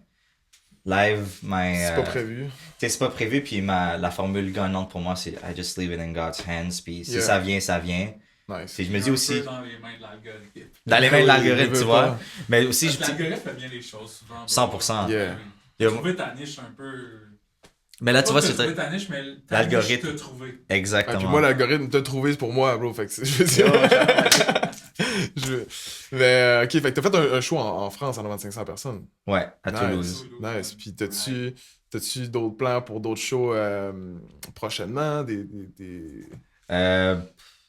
live, C'est pas prévu. tu sais, c'est pas prévu, puis la formule gagnante pour moi, c'est I just leave it in God's hands, puis si Yeah. ça vient, ça vient. Nice. Puis je me dis Un aussi, peu dans les mains de l'algorithme. dans les mains de Oui, l'algorithme, il veut tu vois, pas. mais aussi, Parce que l'algorithme fait bien les choses souvent. 100%. Yeah. Il y a- Trouver ta niche un peu Mais là, tu vois, Pas c'est que t'as trouvé ta niche, mais ta l'algorithme. niche t'a trouvé. Ah, Exactement. puis moi, l'algorithme t'a trouvé, c'est pour moi, bro. Fait que je veux dire. Mais, ok, fait que t'as fait un show en France en 9500 personnes. Ouais, à Nice. Toulouse. Nice. Puis t'as-tu d'autres plans pour d'autres shows prochainement?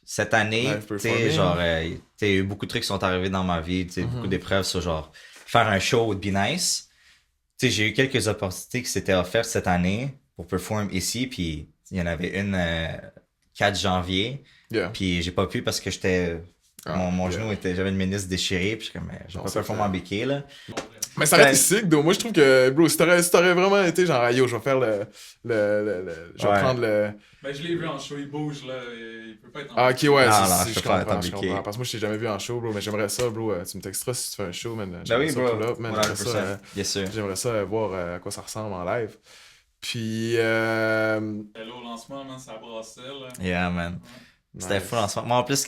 Cette année, Live tu sais, performing. genre, tu sais, il y a eu beaucoup de trucs qui sont arrivés dans ma vie, tu sais, beaucoup d'épreuves sur genre, faire un show would be nice. Tu sais, j'ai eu quelques opportunités qui s'étaient offertes cette année pour perform ici, puis il y en avait une 4 janvier, Yeah. puis j'ai pas pu parce que mon yeah. genou était, j'avais une ménisque déchirée, puis je suis comme, j'ai Non, pas ça performé fait- en béquille, là. Mais ça reste sick, donc moi je trouve que, bro, si t'aurais vraiment été genre, ah, yo, je vais faire je vais Ouais. prendre le. Ben, je l'ai vu en show, il bouge, là. Il peut pas être en Ah, ok, ouais, Non, c'est- non, c'est- je je peux pas comprends, être je impliqué. comprends. Parce que moi, je t'ai jamais vu en show, bro, mais j'aimerais ça, bro. Tu me texteras si tu fais un show, man. Ben J'aimerais oui, ça bro. pull up, man. 100%. Yes, sir. J'aimerais ça voir à quoi ça ressemble en live. Puis, Hello, au lancement, man, ça brassait, là. Yeah, man. C'était nice. fou en ce moment. Moi, en plus,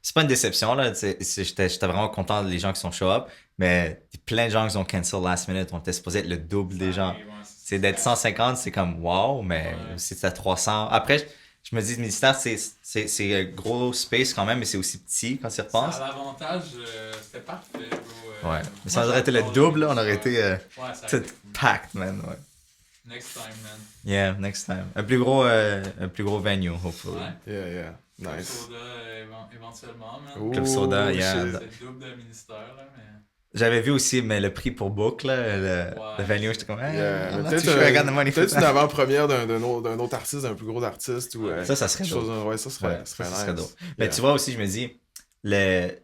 c'est pas une déception, là. J'étais vraiment content des gens qui sont show up, mais plein de gens qui ont cancel last minute. On était supposé être le double des gens. Ouais, C'est d'être 150, c'est comme wow, mais Ouais. si c'était 300. Après, je me dis, le ministère, c'est un gros space quand même, mais c'est aussi petit quand tu y repenses. Ça a l'avantage, c'était parfait, bro. Ouais. Mais si on aurait été le double, là, on aurait été Ouais, ça aurait tout été cool. packed, man. Ouais. Next time, man. Yeah, next time. Un plus gros venue, hopefully. Ouais. Yeah. Club Nice. Soda, éventuellement, man. Ooh, Club Soda, yeah. shit. C'est le double de ministère, là, mais... J'avais vu aussi, mais le prix pour Book, là, le venue, j'étais comme, Yeah. I'm Mais not too sure I got the money for peut-être une that. avant-première d'un autre artiste, d'un plus gros artiste. Ou, Ça serait quelque chose, dope. ouais, ça serait, Ouais, ça ça serait serait nice. dope. Mais Yeah. tu vois aussi, je me dis,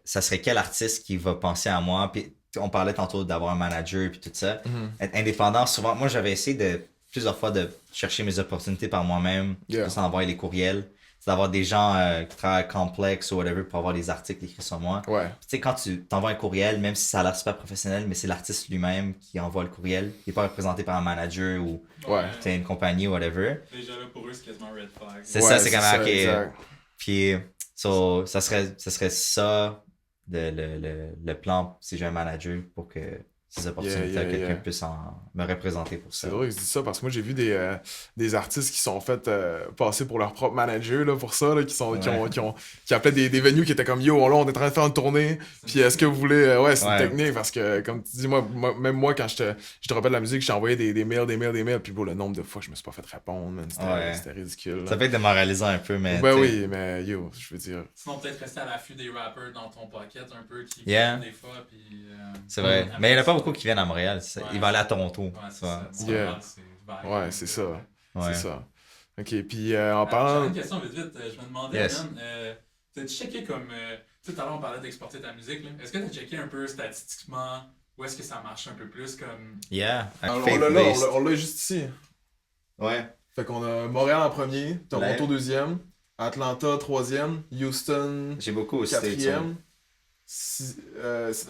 ça serait quel artiste qui va penser à moi? Puis on parlait tantôt d'avoir un manager puis tout ça. Mhm. Être indépendant, souvent, moi j'avais essayé plusieurs fois de chercher mes opportunités par moi-même, Yeah. sans envoyer les courriels. C'est d'avoir des gens qui travaillent complexe ou whatever pour avoir des articles écrits sur moi. Ouais. Tu sais, quand tu t'envoies un courriel, même si ça a l'air super professionnel, mais c'est l'artiste lui-même qui envoie le courriel. Il n'est pas représenté par un manager ou Ouais. tu sais, une compagnie ou whatever. Déjà là, pour eux, c'est quasiment red flag. C'est ça, c'est quand même ok. exact. Puis, ça serait ça le plan si j'ai un manager pour que ces opportunités, Yeah, quelqu'un yeah. puisse me représenter pour ça. C'est drôle que je dis ça parce que moi j'ai vu des artistes qui sont fait passer pour leur propre manager là, pour ça, là, qui appelaient des venues qui étaient comme yo, là on est en train de faire une tournée, puis est-ce que vous voulez. Ouais, c'est une Ouais. technique parce que comme tu dis, même moi quand je te rappelle de la musique, je t'ai envoyé des mails, puis bon, le nombre de fois que je me suis pas fait répondre, man, Ouais. c'était ridicule. Là. Ça peut être démoralisant un peu, mais. Ben tu sais, oui, mais yo, je veux dire. Sinon, peut-être rester à l'affût des rappers dans ton pocket un peu qui Yeah. viennent des fois. Puis, c'est vrai. après Mais il n'y en a pas ça- beaucoup qui viennent à Montréal. Ouais. Ils vont aller à Toronto. Ouais, tu c'est vois. ça. C'est Yeah. normal, c'est vibe. Ouais, c'est ça. Ouais. C'est ça. Ok, puis en J'avais parlant. une question vite. Je me demandais, Yes. man, t'as-tu checké comme. Tu sais, tout à l'heure, on parlait d'exporter ta musique. Là. Est-ce que t'as checké un peu statistiquement où est-ce que ça marche un peu plus comme. Yeah. On Faith l'a là, based. on l'a juste ici. Ouais. Fait qu'on a Montréal en premier, Toronto Live. deuxième, Atlanta troisième, Houston J'ai beaucoup aussi. quatrième, Nice.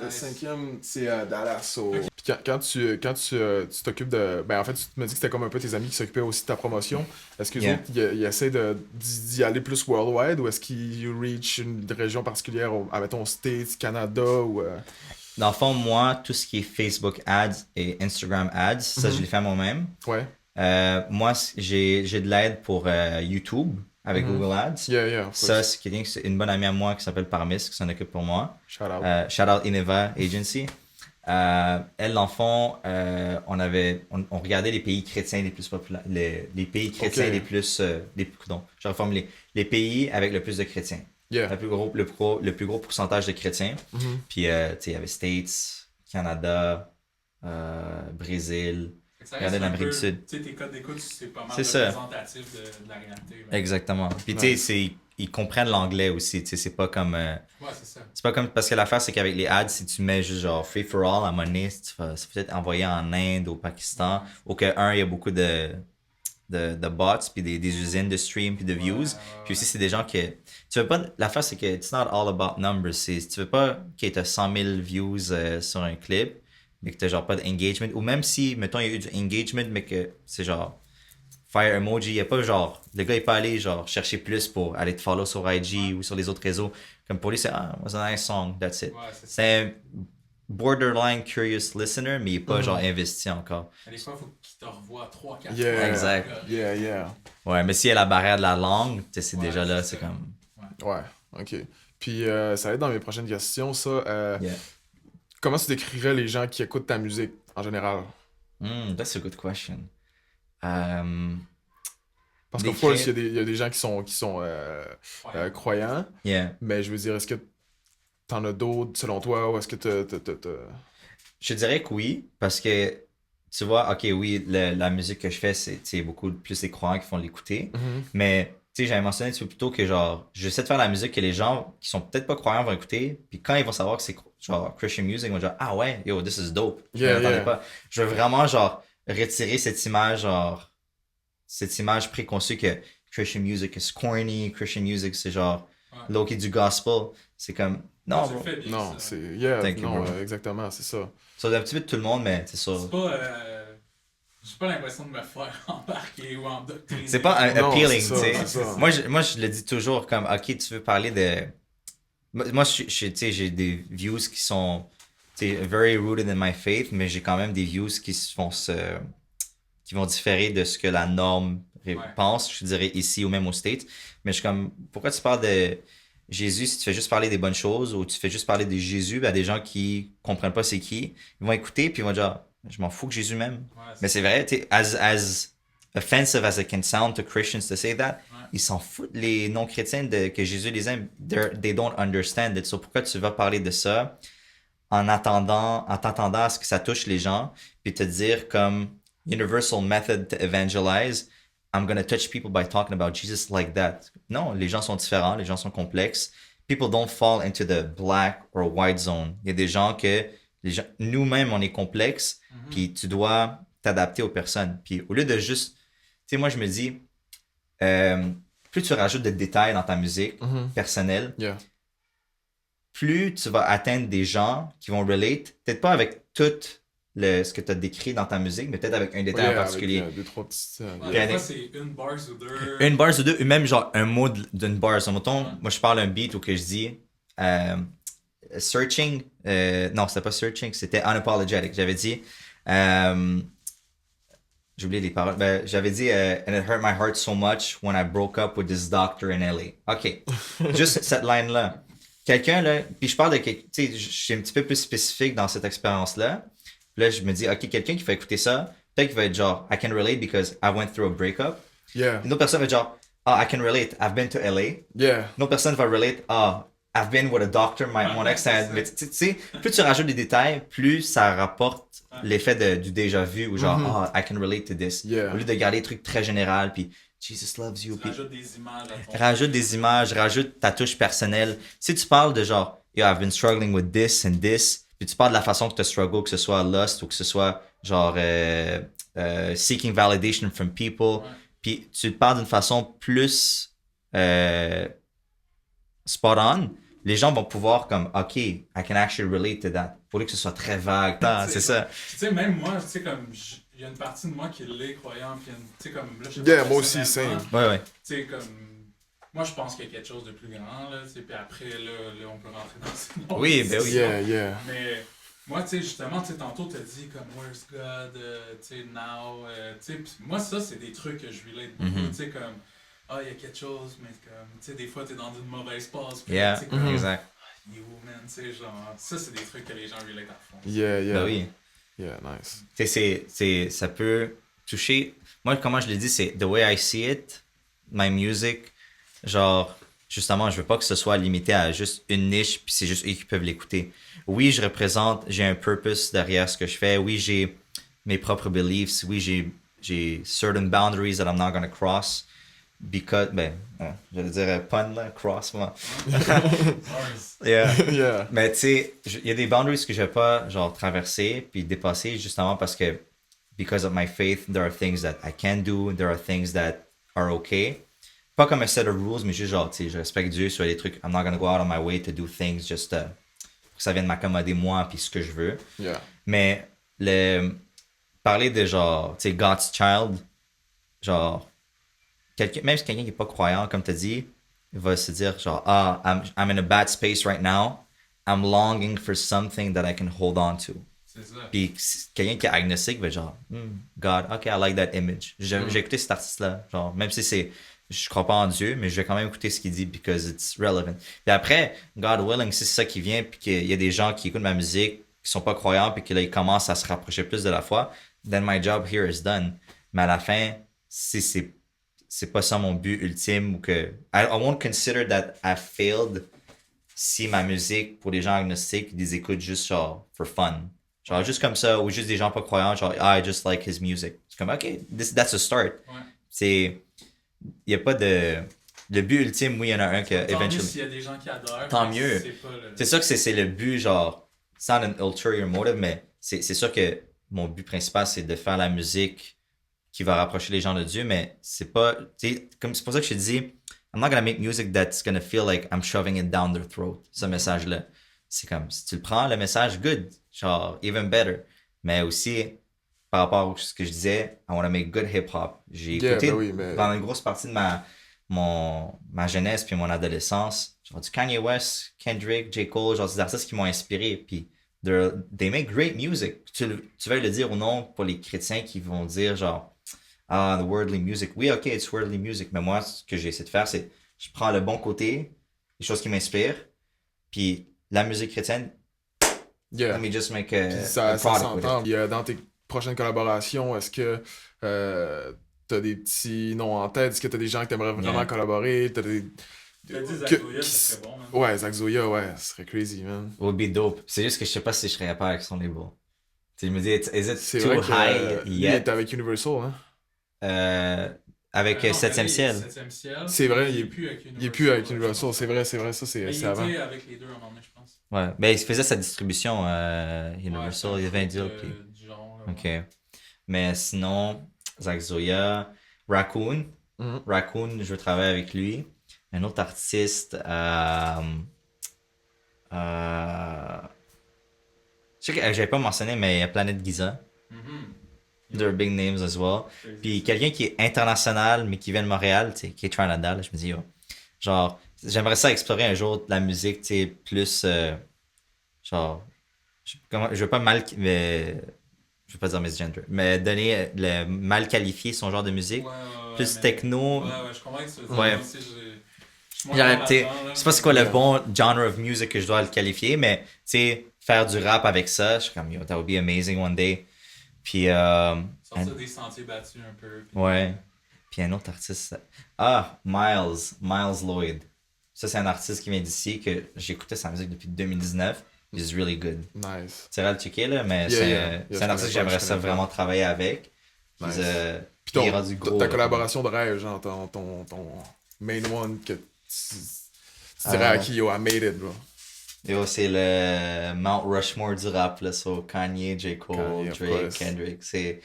cinquième c'est Dallas. Puis quand tu t'occupes de... Ben en fait, tu me dis que c'était comme un peu tes amis qui s'occupaient aussi de ta promotion. Est-ce que Yeah. autres, ils essaient d'y aller plus worldwide ou est-ce qu'ils reach une région particulière, mettons States, Canada ou... Dans le fond, moi, tout ce qui est Facebook ads et Instagram ads, ça, je les fais moi-même. Ouais. Moi, j'ai de l'aide pour YouTube avec Mhm. Google Ads. Yeah, of Ça, course. c'est une bonne amie à moi qui s'appelle Parmis qui s'en occupe pour moi. Shout out. Shout out Ineva Agency. Elle, dans le fond, on regardait les pays chrétiens les plus populaires, les pays chrétiens Ok. les plus, je reformule, les pays avec le plus de chrétiens. Yeah. Le plus gros pourcentage de chrétiens. Mhm. Puis, tu sais, il y avait States, Canada, Brésil. Fait que ça Regardez reste un l'Amérique peu- du Sud. Tu sais, tes codes d'écoute, c'est pas mal C'est ça. représentatif de la réalité. là. Exactement. Puis, tu Nice. sais, ils comprennent l'anglais aussi. Tu sais, c'est pas comme. Ouais, c'est ça. C'est pas comme. Parce que l'affaire, c'est qu'avec les ads, si tu mets juste genre free for all à un moment donné, ça peut être envoyé en Inde, au Pakistan, ou que, il y a beaucoup de bots, puis des usines de stream, puis de views. Ouais, Puis aussi, c'est des gens que. Tu veux pas. L'affaire, c'est que it's not all about numbers. Tu veux pas qu'il y ait 100 000 views sur un clip, mais que t'as genre pas d'engagement. Ou même si, mettons, il y a eu du engagement, mais que c'est genre. Fire emoji, il n'y a pas genre. Le gars, il peut aller genre chercher plus pour aller te follow sur IG ou sur les autres réseaux. Comme pour lui, c'est was a nice song, that's it. Ouais, c'est ça. C'est borderline curious listener, mais il est pas genre investi encore. Mais des fois, il faut qu'il te revoie 3-4 Yeah. fois. Exact. Yeah. Ouais, mais s'il y a la barrière de la langue, tu sais, c'est Ouais, déjà là, c'est c'est ça. comme. Ouais, ok. Puis ça va être dans mes prochaines questions, ça. Yeah. Comment tu décrirais les gens qui écoutent ta musique en général? That's a good question. Parce qu'en Décrire- course, il y a des gens qui sont Ouais. croyants, Yeah. mais je veux dire, est-ce que t'en as d'autres selon toi, ou est-ce que Je dirais que oui, parce que tu vois, ok, oui, la musique que je fais, c'est beaucoup plus les croyants qui font l'écouter. Mhm. Mais tu sais, j'avais mentionné un petit peu plus tôt que genre, j'essaie de faire la musique que les gens qui sont peut-être pas croyants vont écouter. Puis quand ils vont savoir que c'est genre Christian music, ils vont dire, ah ouais, yo, this is dope. Je Yeah, m'attendais yeah. pas. Je veux vraiment genre retirer cette image, genre, cette image préconçue que Christian music is corny, Christian music c'est genre Ouais. low-key du gospel. C'est comme, non, Tu le bro. fais bien, Non, ça. c'est... Yeah, Thank you, non, bro. exactement, c'est ça. Ça un petit peu de tout le monde, mais c'est sûr. C'est pas. J'ai pas l'impression de me faire embarquer ou endoctriner. C'est pas Non, appealing, c'est tu ça, sais. c'est ça. Moi, je le dis toujours comme, ok, tu veux parler de. Moi, tu sais, j'ai des views qui sont, tu sais, very rooted in my faith, mais j'ai quand même des views qui vont différer de ce que la norme pense, je dirais ici ou même aux States. Mais je suis comme, pourquoi tu parles de Jésus si tu fais juste parler des bonnes choses ou tu fais juste parler de Jésus à des gens qui comprennent pas c'est qui, ils vont écouter puis ils vont dire, je m'en fous que Jésus m'aime. Ouais, Mais c'est vrai, tu sais, as offensive as it can sound to Christians to say that, Ouais. ils s'en foutent, les non-chrétiens, que Jésus les aime. They don't understand it. So pourquoi tu vas parler de ça en t'attendant à ce que ça touche les gens, puis te dire comme universal method to evangelize, I'm gonna touch people by talking about Jesus like that. Non, les gens sont différents, les gens sont complexes. People don't fall into the black or white zone. Il y a des gens que nous-mêmes, on est complexes, puis tu dois t'adapter aux personnes. Puis au lieu de juste, tu sais, moi je me dis, plus tu rajoutes de détails dans ta musique Mhm. personnelle, Yeah. plus tu vas atteindre des gens qui vont relate, peut-être pas avec tout ce que tu as décrit dans ta musique, mais peut-être avec un détail en Yeah, particulier. avec, deux, trois petites... Ouais, Puis des fois, avec- c'est une bars ou deux. Une bars ou deux, ou même genre un mot d'une bar. So, mettons, moi je parle un beat où que je dis searching, non, c'était pas searching, c'était unapologetic. J'avais dit, j'ai oublié les paroles, ben, j'avais dit, and it hurt my heart so much when I broke up with this doctor in LA. Ok, juste cette line-là. Quelqu'un, là, puis je parle de, tu sais, je suis un petit peu plus spécifique dans cette expérience-là. Là, je me dis, ok, quelqu'un qui va écouter ça, peut-être qu'il va être genre, I can relate because I went through a breakup. Yeah. Une autre personne va être genre, I can relate, I've been to LA. Yeah. Une autre personne va relate, I've been with a doctor, mon ex. Mais tu sais, plus tu rajoutes des détails, plus ça rapporte l'effet du déjà vu ou genre, I can relate to this. Yeah. Au lieu de garder des trucs très généraux, puis Jesus loves you. Tu Puis rajoutes des images à ton. rajoute des images, rajoute ta touche personnelle. Si tu parles de genre, yo, I've been struggling with this and this, puis tu parles de la façon que tu as struggle, que ce soit lust ou que ce soit genre seeking validation from people, puis tu parles d'une façon plus spot on, les gens vont pouvoir comme, ok, I can actually relate to that. Pour que ce soit très vague. Ah, c'est ça. Tu sais, même moi, tu sais, comme, il y a une partie de moi qui l'est croyant, puis tu sais, comme, là, je sais Yeah, pas, moi aussi, personnellement, same. Ouais, ouais. Tu sais, comme, moi, je pense qu'il y a quelque chose de plus grand, là, tu sais, puis après, là, on peut rentrer dans ces Oui, ben oui. Yeah, yeah. Mais moi, tu sais, justement, tu sais, tantôt, t'as dit comme Where's God, tu sais, now, tu sais, pis moi, ça, c'est des trucs que je relate beaucoup, Mhm. tu sais, comme, il y a quelque chose, mais comme, tu sais, des fois, t'es dans une mauvaise passe, pis Yeah, tu sais, comme, exact. il est où, man, tu sais, genre, ça, c'est des trucs que les gens relate à fond. Yeah, yeah. Ben oui. Yeah, nice. Tu sais, ça peut toucher. Moi, comment je le dis, c'est the way I see it, my music. Genre, justement, je veux pas que ce soit limité à juste une niche, puis c'est juste eux qui peuvent l'écouter. Oui, j'ai un purpose derrière ce que je fais. Oui, j'ai mes propres beliefs. Oui, j'ai certain boundaries that I'm not gonna cross. Because, j'allais dire pun là, cross, moi. Yeah. Yeah. Mais tu sais, il y a des boundaries que je vais pas genre traverser puis dépasser justement parce que because of my faith, there are things that I can do, there are things that are okay. Pas comme un set of rules, mais juste genre, tu sais, je respecte Dieu sur les trucs. I'm not gonna go out of my way to do things just pour que ça vienne m'accommoder moi puis ce que je veux. Yeah. Mais parler de genre, tu sais, God's child, genre, même si quelqu'un qui est pas croyant, comme tu as dit, il va se dire genre, I'm in a bad space right now, I'm longing for something that I can hold on to. C'est ça. Puis quelqu'un qui est agnostique va être genre, God, ok, I like that image. J'ai écouté cet artiste-là, genre, même si je crois pas en Dieu, mais je vais quand même écouter ce qu'il dit because it's relevant. Puis après, God willing, si c'est ça qui vient, puis qu'il y a des gens qui écoutent ma musique, qui sont pas croyants, puis que là, ils commencent à se rapprocher plus de la foi, then my job here is done. Mais à la fin, si c'est pas ça mon but ultime, ou que I won't consider that I failed si ma musique, pour les gens agnostiques, ils les écoutent juste genre for fun. Genre juste comme ça, ou juste des gens pas croyants, genre I just like his music. C'est comme, ok, that's a start. Ouais. C'est, il y a pas de, le but ultime, oui, il y en a un que Tant mieux eventually. s'il y a des gens qui adorent. Tant mais mieux. C'est pas le... C'est sûr que c'est le but, genre, sans un ulterior motive, mais c'est sûr que mon but principal, c'est de faire la musique qui va rapprocher les gens de Dieu, mais c'est pas, c'est pour ça que je te dis, I'm not gonna make music that's gonna feel like I'm shoving it down their throat, ce message-là. C'est comme, si tu le prends, le message, good, genre, even better. Mais aussi, par rapport à ce que je disais, I want to make good hip-hop. J'ai écouté ben oui, mais... pendant une grosse partie de ma jeunesse puis mon adolescence, genre du Kanye West, Kendrick, J. Cole, genre des artistes qui m'ont inspiré. Puis, they make great music. Tu vas le dire ou non pour les chrétiens qui vont dire genre, ah, the worldly music. Oui, ok, it's worldly music. Mais moi, ce que j'ai essayé de faire, c'est je prends le bon côté, les choses qui m'inspirent, puis la musique chrétienne, Yeah. let me just make Puis a ça product with it. s'entend. Puis, dans tes prochaines collaborations, est-ce que t'as des petits noms en tête? Est-ce que t'as des gens que t'aimerais vraiment Yeah. collaborer? T'as des... Tu as dit Zach que- Zoya, qui- ça serait bon, man. Ouais, Zach Zoya, ouais, ce serait crazy, man. Would be dope. C'est juste que je sais pas si je serais capable avec son label. Tu sais, je me dis, is it C'est too vrai que high lui yet? est avec Universal, hein? Avec Non, 7e mais ciel. 7e ciel. C'est vrai, il est plus avec Universal. Il est plus avec Universal, c'est vrai, ça, Mais c'est il avant. était avec les deux à un moment donné, je pense. Ouais, mais il faisait sa distribution Universal, Ouais, il avait un c'est un deal. truc, Puis... du genre, là, Ok. Mais sinon, Zach Zoya, Raccoon. Mhm. Raccoon, je veux travailler avec lui. Un autre artiste, je sais que j'avais pas mentionné, mais il y a Planet Giza. Mhm. They're big names as well. Crazy. Puis quelqu'un qui est international, mais qui vient de Montréal, tu sais, qui est Trinidad, je me dis, yo, genre, j'aimerais ça explorer un jour de la musique, tu sais, plus, genre, je veux pas je veux pas dire misgender, mais donner le mal qualifier son genre de musique, Ouais, ouais, plus mais- techno. Ouais, je comprends que c'est Ouais. aussi, je suis moins Genre, bon tu sais, là-dedans, là. je sais pas c'est quoi le Yeah. bon genre of music que je dois le qualifier, mais tu sais, faire du rap avec ça, je suis comme, yo, that would be amazing one day. Puis, Sortir des sentiers battus un peu. puis- ouais. Puis un autre artiste. Ah, Miles Lloyd. Ça, c'est un artiste qui vient d'ici que j'écoutais sa musique depuis 2019. He's really good. Nice. Tu iras le checker, là, mais Yeah, c'est yeah. c'est Yeah, un je artiste connais que j'aimerais pas, ça je connais pas. vraiment travailler avec. Puis, Nice. Puis il est rendu gros. ta là. collaboration de rêve, genre ton main one que tu dirais à qui, yo, I made it, bro. Yo, c'est le Mount Rushmore du rap, là, sur Kanye, J. Cole, Kanye, of Drake, course. Kendrick. Tu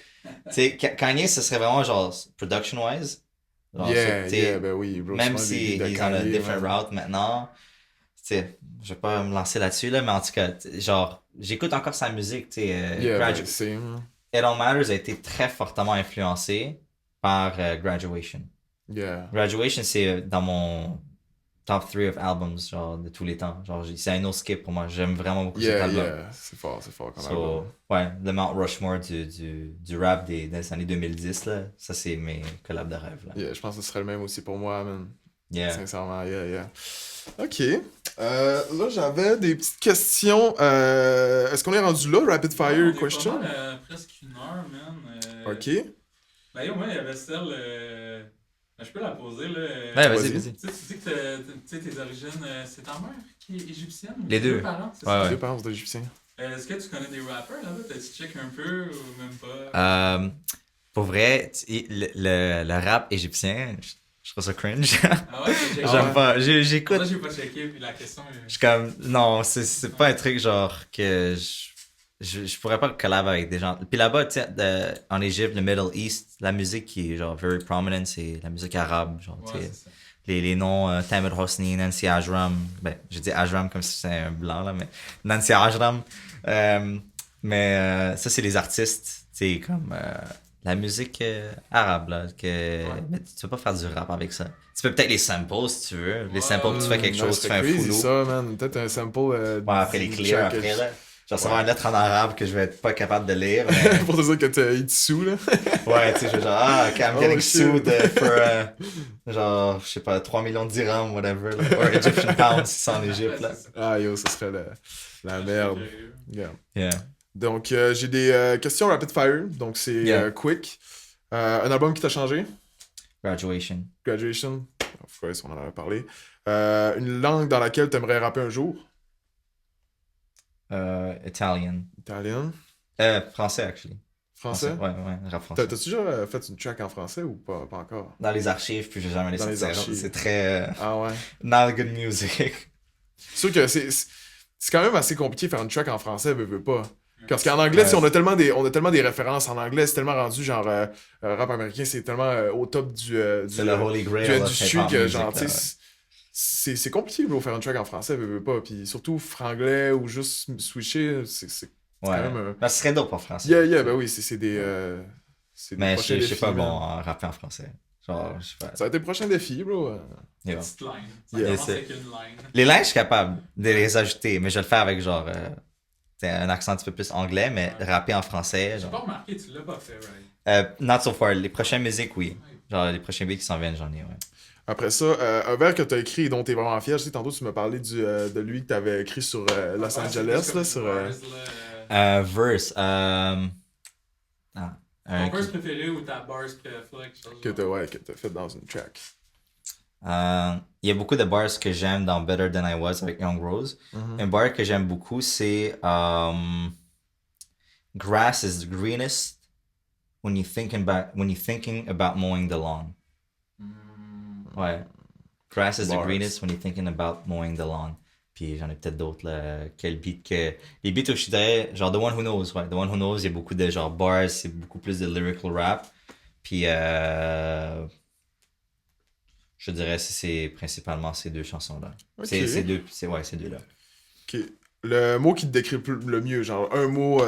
sais, Kanye, ce serait vraiment genre production-wise. Genre, Yeah, ça, tu sais, yeah, ben oui, bro. même souvent, si des beats de he's on a Kanye, different man. route maintenant, tu sais, je vais pas me lancer là-dessus, là, mais en tout cas, genre, j'écoute encore sa musique, tu sais. Yeah, ben, same. It All Matters a été très fortement influencé par Graduation. Yeah. Graduation, c'est dans mon top 3 of albums, genre, de tous les temps. Genre, c'est un no skip pour moi. J'aime vraiment beaucoup cet Yeah, album. yeah. C'est fort comme So, album. ouais, le Mount Rushmore du rap des années 2010, là, ça, c'est mes collabs de rêve, là. Yeah, je pense que ce serait le même aussi pour moi, man. Yeah. Sincèrement, yeah. Ok. Là, j'avais des petites questions. Est-ce qu'on est rendu là? Rapid Ouais, on Fire est question? pas mal, presque 1 heure, man. Ok. Ben, yo, moi, il y avait celle. Ben, je peux la poser, là. Ouais, vas-y. vas-y. Tu sais, tu dis que tes origines, c'est ta mère qui est égyptienne? Ou Les tes deux. parents, c'est Ouais, ça? ouais. Deux parents d'Égyptiens. Est-ce que tu connais des rappers là-bas? T'as-tu check un peu ou même pas? Pour vrai, le rap égyptien, je trouve ça cringe. Ah ouais, j'ai checké. J'aime pas. Pour J'écoute. ça, j'ai pas checké, puis la question. Je suis comme, non, c'est pas un truc genre que je pourrais pas collab avec des gens. Puis là-bas, tu sais, en Égypte, le Middle East, la musique qui est genre very prominent, c'est la musique arabe. Genre, tu Ouais, sais, c'est ça. les noms Tamir Hosni, Nancy Ajram. Ben, je dis Ajram comme si c'était un blanc, là, mais Nancy Ajram. Mais ça, c'est les artistes, tu sais, comme La musique arabe, là. Mais tu peux pas faire du rap avec ça. Tu peux peut-être les samples, si tu veux. Les samples, tu fais quelque chose, tu fais un crazy, full ça, man. Peut-être un sample. Ouais, après les clears, track, après, là. Genre, ça va une lettre en arabe que je vais être pas capable de lire. Mais... pour te dire que t'as eu dessous, là. ouais, tu sais, je vais genre, okay, I'm Oh, getting shit. sued for, genre, je sais pas, 3 millions de dirhams, whatever. Là. Or Egyptian pounds, si c'est en Égypte, là. Ah, yo, ça serait la merde. Yeah. Yeah. Donc, j'ai des questions rapid fire. Donc, c'est Yeah. quick. Un album qui t'a changé? Graduation. Graduation. Of course, on en avait parlé. Une langue dans laquelle t'aimerais rapper un jour? Italian. Italien. Français, actually. Français? Ouais, rap français. T'as-tu déjà fait une track en français ou pas encore? Dans les archives, puis j'ai jamais les Dans les sortir. archives. C'est très... Ah ouais. not good music. C'est sûr que c'est quand même assez compliqué de faire une track en français, veux pas. Parce qu'en anglais, Ouais. on a tellement des références en anglais, c'est tellement rendu genre rap américain, c'est tellement au top du C'est le Holy du Grail. industry que genre tu sais c'est compliqué de faire une track en français, veux pas. Puis surtout franglais ou juste switcher, c'est quand Ouais. même Ben, ce serait d'autres en français. yeah, ben oui, c'est des Mais prochains je sais défis, pas man. bon en rapper en français. Genre, je sais pas. Ça va être tes prochains défis, bro. Yeah. Petite line. Ça Yeah. commence C'est- avec une line. Les lignes, je suis capable de les ajouter, mais je vais le faire avec genre un accent un petit peu plus anglais, mais Ouais. rapper en français. J'ai Genre. pas remarqué, tu l'as pas fait, right? Not so far. Les prochaines musiques, oui. Genre les prochains beats qui s'en viennent, j'en ai, ouais. Après ça, un vers que t'as écrit et dont t'es vraiment fier, je sais, tantôt tu m'as parlé de lui que t'avais écrit sur Los Ouais, c'est Angeles, plus là, comme sur... bars, là. Verse. Ton Un- verse préféré ou ta bars préférée, quelque chose que genre. que t'as fait dans une track. Il y a beaucoup de bars que j'aime dans Better Than I Was avec Young Rose. Un bar que j'aime beaucoup, c'est Grass is the greenest when you're thinking about mowing the lawn. Ouais. Grass is the Bars. greenest when you're thinking about mowing the lawn. Puis j'en ai peut-être d'autres là. Quel beat que. Les beats où je dirais, genre The One Who Knows, ouais. The One Who Knows, il y a beaucoup de genre bars, c'est beaucoup plus de lyrical rap. Puis je dirais c'est principalement ces deux chansons-là. Ok. C'est ces deux-là. Ok. Le mot qui te décrit le mieux, genre un mot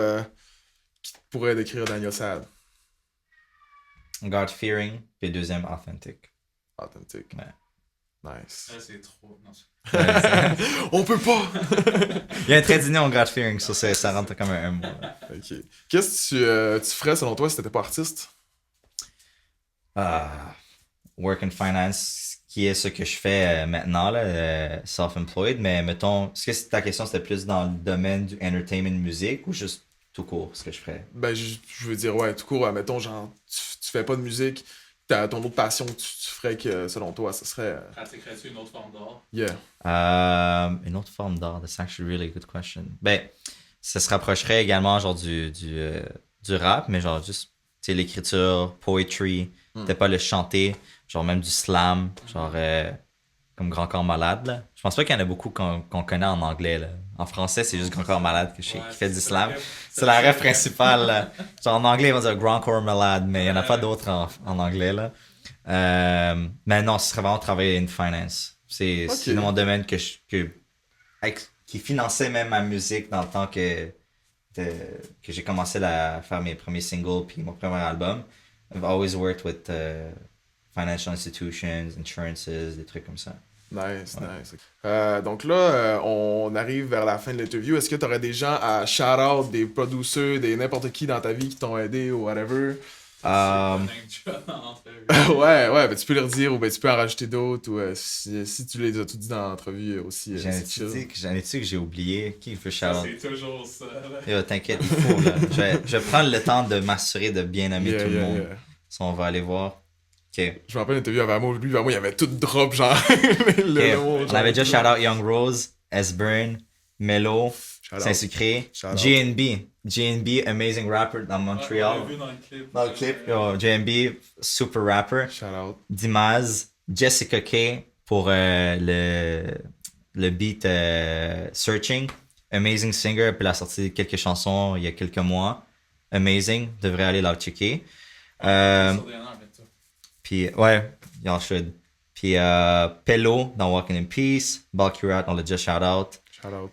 qui pourrait décrire Daniel Sad. God Fearing, puis le deuxième Authentic. Authentique. Ouais. Nice. Ça, c'est trop. Non, On peut pas! Il y a un trait d'union God Fearing, ça rentre comme un mot. là. Ok. Qu'est-ce que tu ferais selon toi si t'étais pas artiste? Work in finance, qui est ce que je fais maintenant, là, self-employed, mais mettons, est-ce que ta question c'était plus dans le domaine du entertainment musique ou juste tout court ce que je ferais? Ben, je veux dire, ouais, tout court, mettons, genre, tu fais pas de musique, t'as ton autre passion que tu ferais que, selon toi, ce serait... pratiquerais-tu une autre forme d'art? Yeah. Une autre forme d'art, that's actually a really good question. Ben, ça se rapprocherait également genre du rap, mais genre juste, tu sais, l'écriture, poetry, peut-être pas le chanter, genre même du slam, genre comme Grand Corps Malade, là. Je pense pas qu'il y en a beaucoup qu'on connaît en anglais, là. En français, c'est juste Grand Corps Malade qui fait du slam. C'est la rêve principale, là. Genre en anglais, ils vont dire Grand Corps Malade, mais il y en a pas d'autres en anglais, là. Mais non, ce serait vraiment travailler in finance. C'est dans mon domaine qui finançait même ma musique dans le temps que j'ai commencé à faire mes premiers singles puis mon premier album. I've always worked with financial institutions, insurances, des trucs comme ça. Nice, nice. Donc là, on arrive vers la fin de l'interview. Est-ce que tu aurais des gens à shout-out, des producers, des n'importe qui dans ta vie qui t'ont aidé ou whatever? Ouais, ben tu peux leur dire ou ben tu peux en rajouter d'autres ou si tu les as tout dit dans l'entrevue aussi. J'en ai-tu que j'ai oublié? Qui veut shout-out? C'est toujours ça. Yo, t'inquiète, il faut, là. Je vais prendre le temps de m'assurer de bien aimer tout le monde. Si on va aller voir. Ok. Je me rappelle l'interview avec Amo, lui, Amo, il avait tout drop, genre. On avait déjà shout-out Young Rose, S-Burn, Mello, Saint-Sucré, GNB, amazing rapper dans Montréal. Dans le clip. Yo, GNB, super rapper. Shout-out. Dimaz, Jessica K pour le beat Searching. Amazing singer, puis elle a sorti quelques chansons il y a quelques mois. Amazing, devrait aller la checker. Puis, ouais, y'all should. Puis, Pello dans Walking in Peace. Balkurat, on l'a déjà shout-out. Shout-out.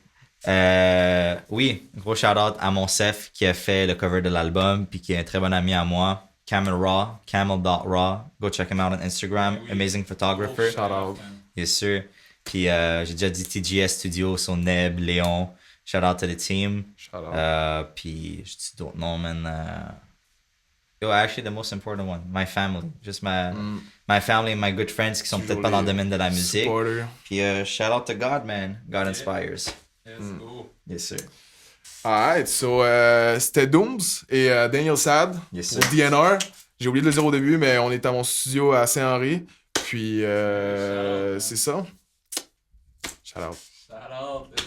Oui, gros shout-out à Monsef qui a fait le cover de l'album, puis qui est un très bon ami à moi. camel.raw. Go check him out on Instagram. Oui. Amazing photographer. Shout out. Yes, sir. Puis j'ai déjà dit TGS Studio, son Neb, Léon. Shout out to the team. Shout out. Puis je dis d'autres noms, man. Yo, actually, the most important one, my family. Just my family and my good friends qui sont peut-être pas dans le domaine de la musique. Supporter. Puis shout out to God, man. God inspires. Let's go. Yes, sir. Alright, so c'était Dooms et Daniel Sad Yes, pour sir. DNR. J'ai oublié de le dire au début, mais on est à mon studio à Saint-Henri. Puis c'est ça. Shout out. Shout out.